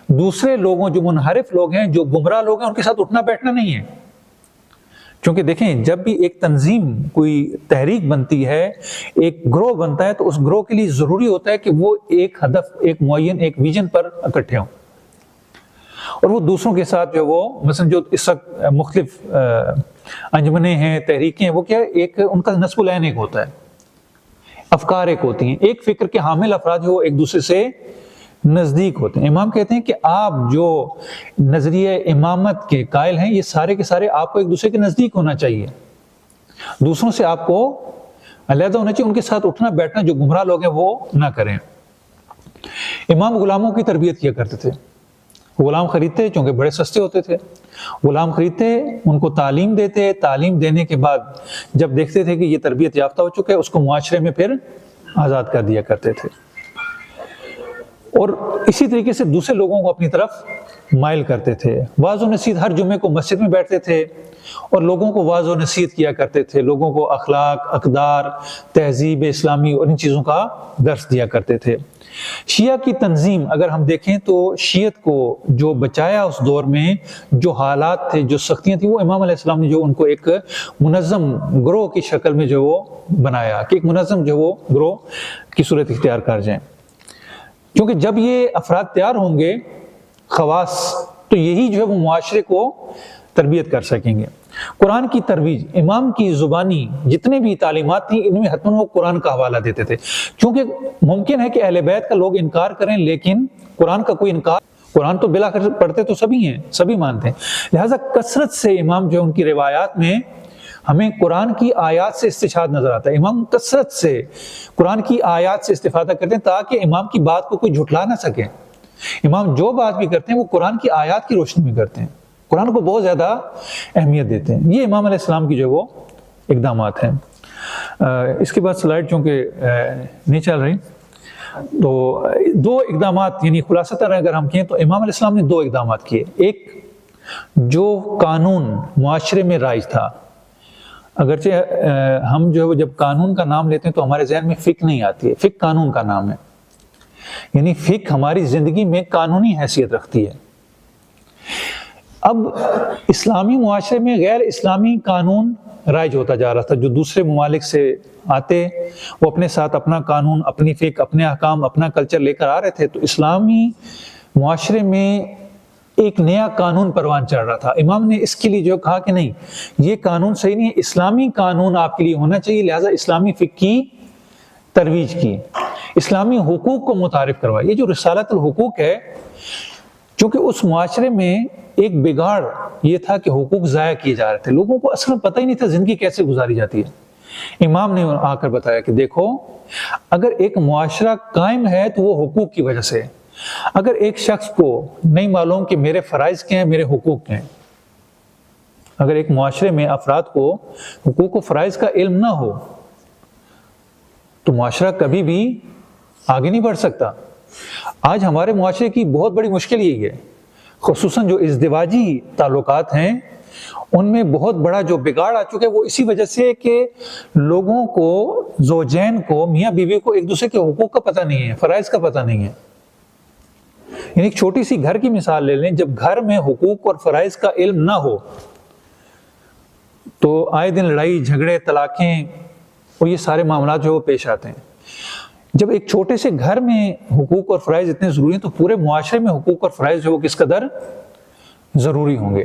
Speaker 1: دوسرے لوگوں جو منحرف لوگ ہیں، جو گمراہ لوگ ہیں، ان کے ساتھ اٹھنا بیٹھنا نہیں ہے۔ کیونکہ دیکھیں جب بھی ایک تنظیم کوئی تحریک بنتی ہے، ایک گروہ بنتا ہے، تو اس گروہ کے لیے ضروری ہوتا ہے کہ وہ ایک ہدف، ایک معین، ایک ویژن پر اکٹھے ہوں اور وہ دوسروں کے ساتھ جو وہ مثلا جو اس وقت مختلف انجمنیں ہیں، تحریکیں ہیں، وہ کیا ایک ان کا نصب العین ایک ہوتا ہے، افکار ایک ہوتی ہیں، ایک فکر کے حامل افراد جو ایک دوسرے سے نزدیک ہوتے ہیں۔ امام کہتے ہیں کہ آپ جو نظریہ امامت کے قائل ہیں، یہ سارے کے سارے آپ کو ایک دوسرے کے نزدیک ہونا چاہیے، دوسروں سے آپ کو علیحدہ ہونا چاہیے، ان کے ساتھ اٹھنا بیٹھنا جو گمراہ لوگ ہیں وہ نہ کریں۔ امام غلاموں کی تربیت کیا کرتے تھے، غلام خریدتے چونکہ بڑے سستے ہوتے تھے، غلام خریدتے، ان کو تعلیم دیتے، تعلیم دینے کے بعد جب دیکھتے تھے کہ یہ تربیت یافتہ ہو چکا ہے، اس کو معاشرے میں پھر آزاد کر دیا کرتے تھے اور اسی طریقے سے دوسرے لوگوں کو اپنی طرف مائل کرتے تھے۔ واعظ و نصیحت، ہر جمعے کو مسجد میں بیٹھتے تھے اور لوگوں کو واعظ و نصیحت کیا کرتے تھے، لوگوں کو اخلاق، اقدار، تہذیب اسلامی اور ان چیزوں کا درس دیا کرتے تھے۔ شیعہ کی تنظیم اگر ہم دیکھیں تو شیعت کو جو بچایا اس دور میں، جو حالات تھے، جو سختیاں تھیں، وہ امام علیہ السلام نے جو ان کو ایک منظم گروہ کی شکل میں جو وہ بنایا کہ ایک منظم جو وہ گروہ کی صورت اختیار کر جائیں، کیونکہ جب یہ افراد تیار ہوں گے خواص، تو یہی جو ہے وہ معاشرے کو تربیت کر سکیں گے۔ قرآن کی ترویج، امام کی زبانی جتنے بھی تعلیمات تھیں ان میں حتماً وہ قرآن کا حوالہ دیتے تھے، کیونکہ ممکن ہے کہ اہل بیت کا لوگ انکار کریں لیکن قرآن کا کوئی انکار، قرآن تو بالآخر پڑھتے تو سبھی ہیں، سبھی مانتے ہیں، لہٰذا کثرت سے امام جو ان کی روایات میں ہمیں قرآن کی آیات سے استشہاد نظر آتا ہے۔ امام کثرت سے قرآن کی آیات سے استفادہ کرتے ہیں تاکہ امام کی بات کو کوئی جھٹلا نہ سکے۔ امام جو بات بھی کرتے ہیں وہ قرآن کی آیات کی روشنی میں کرتے ہیں، قرآن کو بہت زیادہ اہمیت دیتے ہیں۔ یہ امام علیہ السلام کی جو وہ اقدامات ہیں۔ اس کے بعد سلائڈ چونکہ نہیں چل رہی، تو دو اقدامات یعنی خلاصتاً اگر ہم کہیں تو امام علیہ السلام نے دو اقدامات کیے۔ ایک جو قانون معاشرے میں رائج تھا، اگرچہ ہم جو ہے جب قانون کا نام لیتے ہیں تو ہمارے ذہن میں فقہ نہیں آتی ہے، فقہ قانون کا نام ہے، یعنی فقہ ہماری زندگی میں قانونی حیثیت رکھتی ہے۔ اب اسلامی معاشرے میں غیر اسلامی قانون رائج ہوتا جا رہا تھا، جو دوسرے ممالک سے آتے وہ اپنے ساتھ اپنا قانون، اپنی فقہ، اپنے احکام، اپنا کلچر لے کر آ رہے تھے، تو اسلامی معاشرے میں ایک نیا قانون پروان چڑھ رہا تھا۔ امام نے اس کے لیے جو کہا کہ نہیں، یہ قانون صحیح نہیں ہے، اسلامی قانون آپ کے لیے ہونا چاہیے، لہٰذا اسلامی فقہ کی ترویج کی، اسلامی حقوق کو متعارف کروایا۔ یہ جو رسالت الحقوق ہے، چونکہ اس معاشرے میں ایک بگاڑ یہ تھا کہ حقوق ضائع کیے جا رہے تھے، لوگوں کو اصلا پتہ ہی نہیں تھا زندگی کیسے گزاری جاتی ہے۔ امام نے آ کر بتایا کہ دیکھو، اگر ایک معاشرہ قائم ہے تو وہ حقوق کی وجہ سے، اگر ایک شخص کو نہیں معلوم کہ میرے فرائض کیا ہیں، میرے حقوق کیا ہیں، اگر ایک معاشرے میں افراد کو حقوق و فرائض کا علم نہ ہو تو معاشرہ کبھی بھی آگے نہیں بڑھ سکتا۔ آج ہمارے معاشرے کی بہت بڑی مشکل یہی ہے، خصوصاً جو ازدواجی تعلقات ہیں ان میں بہت بڑا جو بگاڑ آ چکا ہے، وہ اسی وجہ سے کہ لوگوں کو، زوجین کو، میاں بیوی کو ایک دوسرے کے حقوق کا پتہ نہیں ہے، فرائض کا پتہ نہیں ہے۔ یعنی ایک چھوٹی سی گھر کی مثال لے لیں، جب گھر میں حقوق اور فرائض کا علم نہ ہو تو آئے دن لڑائی جھگڑے، طلاقیں اور یہ سارے معاملات جو پیش آتے ہیں۔ جب ایک چھوٹے سے گھر میں حقوق اور فرائض اتنے ضروری ہیں تو پورے معاشرے میں حقوق اور فرائض جو کس قدر ضروری ہوں گے۔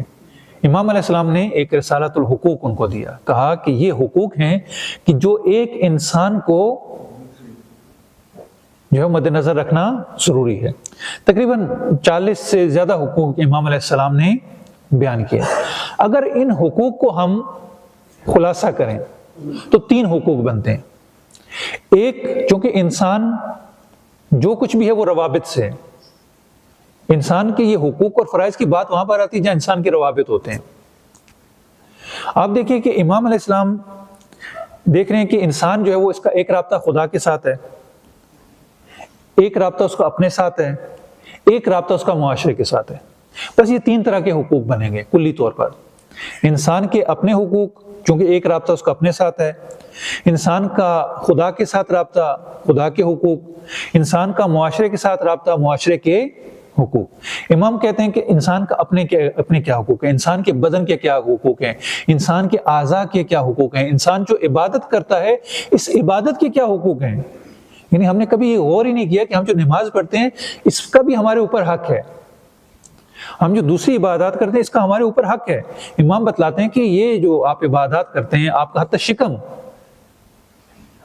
Speaker 1: امام علیہ السلام نے ایک رسالۃ الحقوق ان کو دیا، کہا کہ یہ حقوق ہیں کہ جو ایک انسان کو جو ہے مد نظر رکھنا ضروری ہے۔ تقریباً 40 سے زیادہ حقوق امام علیہ السلام نے بیان کیے۔ اگر ان حقوق کو ہم خلاصہ کریں تو 3 حقوق بنتے ہیں۔ ایک، چونکہ انسان جو کچھ بھی ہے وہ روابط سے، انسان کے یہ حقوق اور فرائض کی بات وہاں پر آتی ہے جہاں انسان کے روابط ہوتے ہیں۔ آپ دیکھیں کہ امام علیہ السلام دیکھ رہے ہیں کہ انسان جو ہے وہ اس کا ایک رابطہ خدا کے ساتھ ہے، ایک رابطہ اس کا اپنے ساتھ ہے، ایک رابطہ اس کا معاشرے کے ساتھ ہے۔ بس یہ 3 طرح کے حقوق بنیں گے کلی طور پر۔ انسان کے اپنے حقوق، چونکہ ایک رابطہ اس کا اپنے ساتھ ہے، انسان کا خدا کے ساتھ رابطہ، خدا کے حقوق، انسان کا معاشرے کے ساتھ رابطہ، معاشرے کے حقوق۔ امام کہتے ہیں کہ انسان کا اپنے کیا حقوق ہیں، انسان کے بدن کے کیا حقوق ہیں، انسان کے اعضاء کے کیا حقوق ہیں، انسان جو عبادت کرتا ہے اس عبادت کے کیا حقوق ہیں۔ یعنی ہم نے کبھی یہ غور ہی نہیں کیا کہ ہم جو نماز پڑھتے ہیں اس کا بھی ہمارے اوپر حق ہے، ہم جو دوسری عبادات کرتے ہیں اس کا ہمارے اوپر حق ہے۔ امام بتلاتے ہیں کہ یہ جو آپ عبادات کرتے ہیں، آپ کا حتی شکم،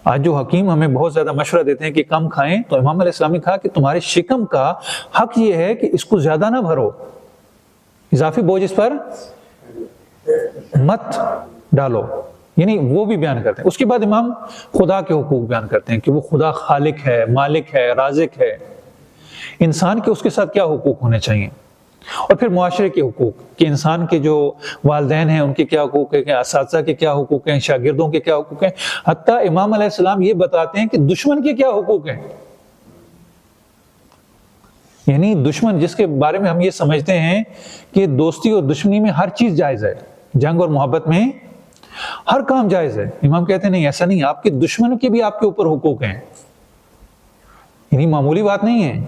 Speaker 1: آج جو حکیم ہمیں بہت زیادہ مشورہ دیتے ہیں کہ کم کھائیں، تو امام علیہ السلام نے کہا کہ تمہارے شکم کا حق یہ ہے کہ اس کو زیادہ نہ بھرو، اضافی بوجھ اس پر مت ڈالو، یعنی وہ بھی بیان کرتے ہیں۔ اس کے بعد امام خدا کے حقوق بیان کرتے ہیں کہ وہ خدا خالق ہے، مالک ہے، رازق ہے، انسان کے اس کے ساتھ کیا حقوق ہونے چاہیے، اور پھر معاشرے کے حقوق کہ انسان کے جو والدین ہیں ان کے کیا حقوق ہیں، اساتذہ کے کیا حقوق ہیں، شاگردوں کے کیا حقوق ہیں، حتیٰ امام علیہ السلام یہ بتاتے ہیں کہ دشمن کے کیا حقوق ہیں۔ یعنی دشمن جس کے بارے میں ہم یہ سمجھتے ہیں کہ دوستی اور دشمنی میں ہر چیز جائز ہے، جنگ اور محبت میں ہر کام جائز ہے، امام کہتے ہیں نہیں، ایسا نہیں، آپ کے دشمن کے بھی آپ کے اوپر حقوق ہیں، یعنی معمولی بات نہیں ہے۔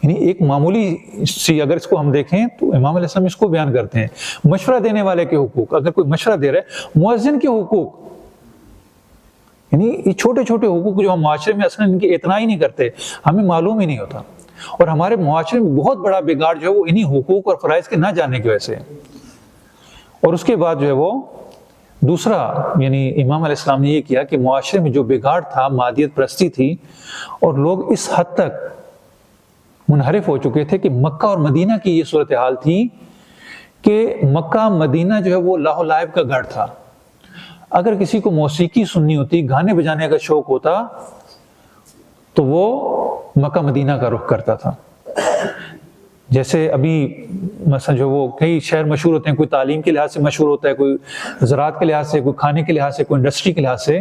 Speaker 1: یعنی ایک معمولی سی اگر اس کو ہم دیکھیں تو امام علیہ السلام اس کو بیان کرتے ہیں۔ مشورہ دینے والے کے حقوق، اگر کوئی مشورہ دے رہا ہے، مؤذن کے حقوق، یعنی یہ چھوٹے چھوٹے حقوق جو ہم معاشرے میں اصلا ان کی اتنا ہی نہیں کرتے، ہمیں معلوم ہی نہیں ہوتا، اور ہمارے معاشرے میں بہت بڑا بگاڑ جو ہے وہ انہی حقوق اور فرائض کے نہ جاننے کی وجہ سے۔ اور اس کے بعد جو ہے وہ دوسرا، یعنی امام علیہ السلام نے یہ کیا کہ معاشرے میں جو بگاڑ تھا، مادیت پرستی تھی، اور لوگ اس حد تک منحرف ہو چکے تھے کہ مکہ اور مدینہ کی یہ صورتحال تھی کہ مکہ مدینہ جو ہے وہ لاہ و لعب کا گھر تھا۔ اگر کسی کو موسیقی سننی ہوتی، گانے بجانے کا شوق ہوتا، تو وہ مکہ مدینہ کا رخ کرتا تھا۔ جیسے ابھی مثلا جو وہ کئی شہر مشہور ہوتے ہیں، کوئی تعلیم کے لحاظ سے مشہور ہوتا ہے، کوئی زراعت کے لحاظ سے، کوئی کھانے کے لحاظ سے، کوئی انڈسٹری کے لحاظ سے،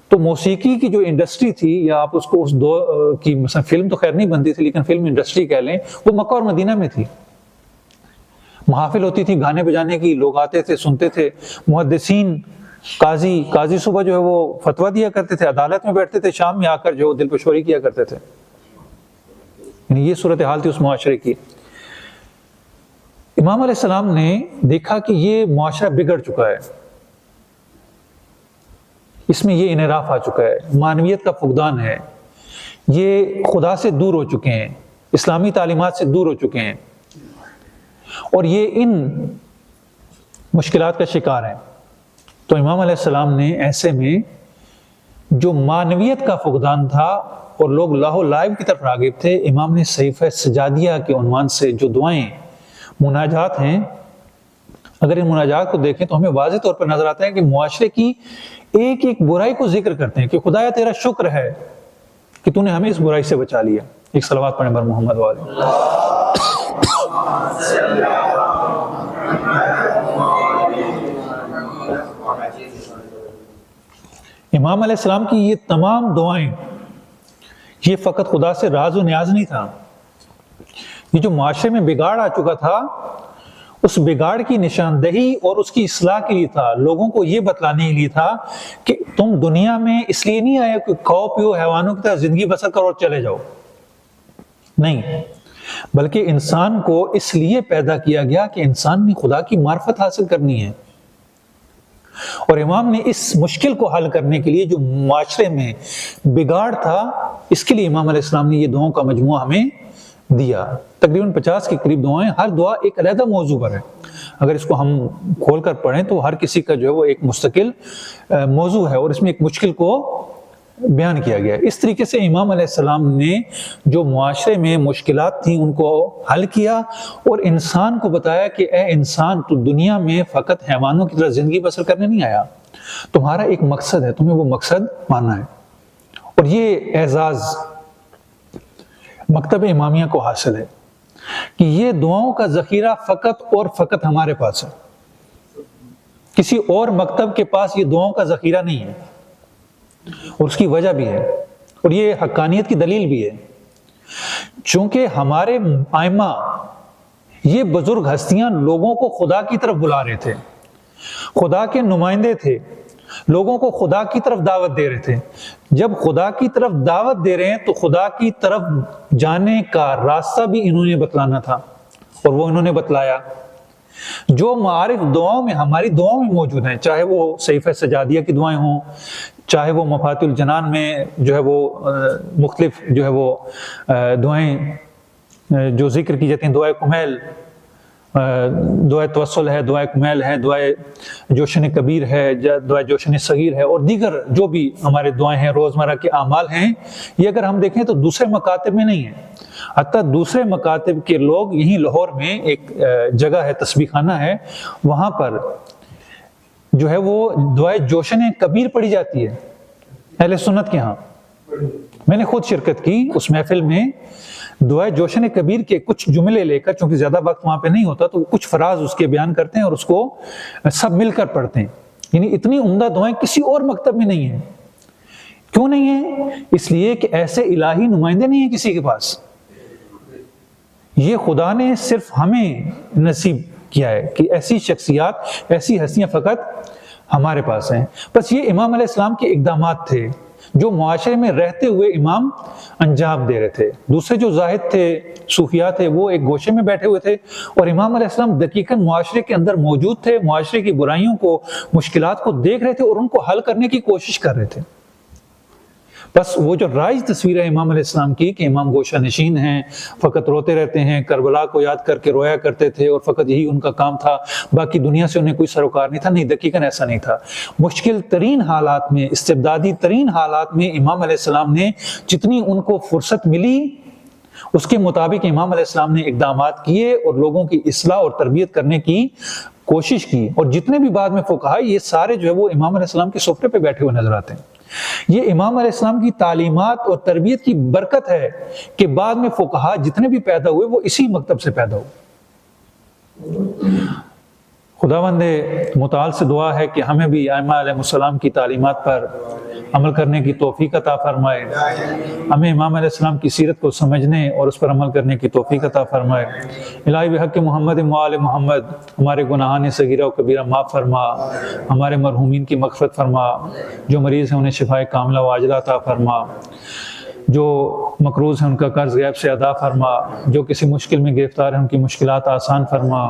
Speaker 1: تو موسیقی کی جو انڈسٹری تھی، یا آپ اس کو اس دور کی مثلا فلم تو خیر نہیں بنتی تھی، لیکن فلم انڈسٹری کہہ لیں، وہ مکہ اور مدینہ میں تھی۔ محافل ہوتی تھی گانے بجانے کی، لوگ آتے تھے، سنتے تھے، محدثین، قاضی صبح جو ہے وہ فتویٰ دیا کرتے تھے، عدالت میں بیٹھتے تھے، شام میں آ کر جو دل پشوری کیا کرتے تھے۔ یعنی یہ صورتحال تھی اس معاشرے کی۔ امام علیہ السلام نے دیکھا کہ یہ معاشرہ بگڑ چکا ہے، اس میں یہ انحراف آ چکا ہے، معنویت کا فقدان ہے، یہ خدا سے دور ہو چکے ہیں، اسلامی تعلیمات سے دور ہو چکے ہیں، اور یہ ان مشکلات کا شکار ہیں۔ تو امام علیہ السلام نے ایسے میں جو معنویت کا فقدان تھا اور لوگ لاہ و لعب کی طرف راغب تھے، امام نے صحیفہ سجادیہ کے عنوان سے جو دعائیں، مناجات ہیں، اگر ان مناجات کو دیکھیں تو ہمیں واضح طور پر نظر آتا ہے کہ معاشرے کی ایک ایک برائی کو ذکر کرتے ہیں کہ خدایا تیرا شکر ہے کہ تو نے ہمیں اس برائی سے بچا لیا۔ ایک صلوات پڑھیں بر محمد والے۔ امام علیہ السلام کی یہ تمام دعائیں، یہ فقط خدا سے راز و نیاز نہیں تھا، یہ جو معاشرے میں بگاڑ آ چکا تھا اس بگاڑ کی نشاندہی اور اس کی اصلاح کے لیے تھا، لوگوں کو یہ بتلانے کے لیے تھا کہ تم دنیا میں اس لیے نہیں آئے کہ کھاؤ پیو حیوانوں کی طرح زندگی بسر کرو اور چلے جاؤ، نہیں، بلکہ انسان کو اس لیے پیدا کیا گیا کہ انسان نے خدا کی معرفت حاصل کرنی ہے۔ اور امام نے اس مشکل کو حل کرنے کے لیے جو معاشرے میں بگاڑ تھا، اس کے لیے امام علیہ السلام نے یہ دعاؤں کا مجموعہ ہمیں دیا۔ تقریباً 50 کے قریب دعائیں، ہر دعا ایک علیحدہ موضوع پر ہے، اگر اس کو ہم کھول کر پڑھیں تو ہر کسی کا جو ہے وہ ایک مستقل موضوع ہے، اور اس میں ایک مشکل کو بیان کیا گیا ہے۔ اس طریقے سے امام علیہ السلام نے جو معاشرے میں مشکلات تھیں ان کو حل کیا، اور انسان کو بتایا کہ اے انسان، تو دنیا میں فقط حیوانوں کی طرح زندگی بسر کرنے نہیں آیا، تمہارا ایک مقصد ہے، تمہیں وہ مقصد پانا ہے۔ اور یہ اعزاز مکتب امامیہ کو حاصل ہے کہ یہ دعاؤں کا ذخیرہ فقط اور فقط ہمارے پاس ہے، کسی اور مکتب کے پاس یہ دعاؤں کا ذخیرہ نہیں ہے، اور اس کی وجہ بھی ہے، اور یہ حقانیت کی دلیل بھی ہے۔ چونکہ ہمارے ائمہ، یہ بزرگ ہستیاں لوگوں کو خدا کی طرف بلا رہے تھے، خدا کے نمائندے تھے، لوگوں کو خدا کی طرف دعوت دے رہے تھے۔ جب خدا کی طرف دعوت دے رہے ہیں تو خدا کی طرف جانے کا راستہ بھی انہوں نے بتلانا تھا، اور وہ انہوں نے بتلایا۔ جو معارف دعاؤں میں، ہماری دعاؤں میں موجود ہیں، چاہے وہ صحیفہ سجادیہ کی دعائیں ہوں، چاہے وہ مفاتیح الجنان میں جو ہے وہ مختلف جو ہے وہ دعائیں جو ذکر کی جاتی ہیں، دعائے کمیل، دعائے توسل ہے، دعائے کمیل ہے، دعائے جوشن کبیر ہے، دعائے جوشن صغیر ہے، اور دیگر جو بھی ہمارے دعائیں ہیں، روزمرہ کے اعمال ہیں، یہ اگر ہم دیکھیں تو دوسرے مکاتب میں نہیں ہیں۔ حتیٰ دوسرے مکاتب کے لوگ، یہیں لاہور میں ایک جگہ ہے، تسبیح خانہ ہے، وہاں پر جو ہے وہ دعائے جوشن کبیر پڑھی جاتی ہے اہل سنت کے ہاں۔ میں نے خود شرکت کی اس محفل میں، دعائے جوشن کبیر کے کچھ جملے لے کر، چونکہ زیادہ وقت وہاں پہ نہیں ہوتا تو کچھ فراز اس کے بیان کرتے ہیں اور اس کو سب مل کر پڑھتے ہیں۔ یعنی اتنی عمدہ دعائیں کسی اور مکتب میں نہیں ہیں۔ کیوں نہیں ہیں؟ اس لیے کہ ایسے الہی نمائندے نہیں ہیں کسی کے پاس۔ یہ خدا نے صرف ہمیں نصیب کیا ہے کہ ایسی شخصیات، ایسی ہستیاں فقط ہمارے پاس ہیں۔ بس یہ امام علیہ السلام کے اقدامات تھے جو معاشرے میں رہتے ہوئے امام انجام دے رہے تھے۔ دوسرے جو زاہد تھے، صوفیاء تھے، وہ ایک گوشے میں بیٹھے ہوئے تھے، اور امام علیہ السلام دقیقاً معاشرے کے اندر موجود تھے، معاشرے کی برائیوں کو، مشکلات کو دیکھ رہے تھے اور ان کو حل کرنے کی کوشش کر رہے تھے۔ بس وہ جو رائج تصویر ہے امام علیہ السلام کی کہ امام گوشہ نشین ہیں، فقط روتے رہتے ہیں، کربلا کو یاد کر کے رویا کرتے تھے اور فقط یہی ان کا کام تھا، باقی دنیا سے انہیں کوئی سروکار نہیں تھا، نہیں، دقیقاً ایسا نہیں تھا۔ مشکل ترین حالات میں، استبدادی ترین حالات میں امام علیہ السلام نے جتنی ان کو فرصت ملی اس کے مطابق امام علیہ السلام نے اقدامات کیے اور لوگوں کی اصلاح اور تربیت کرنے کی کوشش کی۔ اور جتنے بھی بعد میں فقہاء، یہ سارے جو ہے وہ امام علیہ السلام کے سفرے پہ بیٹھے ہوئے نظر آتے ہیں۔ یہ امام علیہ السلام کی تعلیمات اور تربیت کی برکت ہے کہ بعد میں فقہاء جتنے بھی پیدا ہوئے وہ اسی مکتب سے پیدا ہوئے۔ خداوند متعال سے دعا ہے کہ ہمیں بھی ائمہ علیہ السلام کی تعلیمات پر عمل کرنے کی توفیق عطا فرمائے، ہمیں امام علیہ السلام کی سیرت کو سمجھنے اور اس پر عمل کرنے کی توفیق عطا فرمائے۔ الہی بحق محمد و آل محمد ہمارے گناہان صغیرہ و کبیرہ معاف فرما، ہمارے مرحومین کی مغفرت فرما، جو مریض ہیں انہیں شفائے کاملہ و عاجلہ عطا فرما، جو مقروض ہیں ان کا قرض غیب سے ادا فرما، جو کسی مشکل میں گرفتار ہیں ان کی مشکلات آسان فرما۔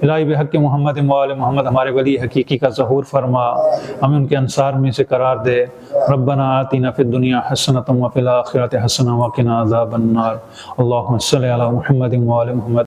Speaker 1: الہی بحق محمد و آل محمد ہمارے ولی حقیقی کا ظہور فرما، ہمیں ان کے انصار میں سے قرار دے۔ ربنا آتنا فی الدنیا حسنۃ وفی الآخرۃ حسنۃ وقنا عذاب النار۔ اللہم صلی علی محمد و آل محمد۔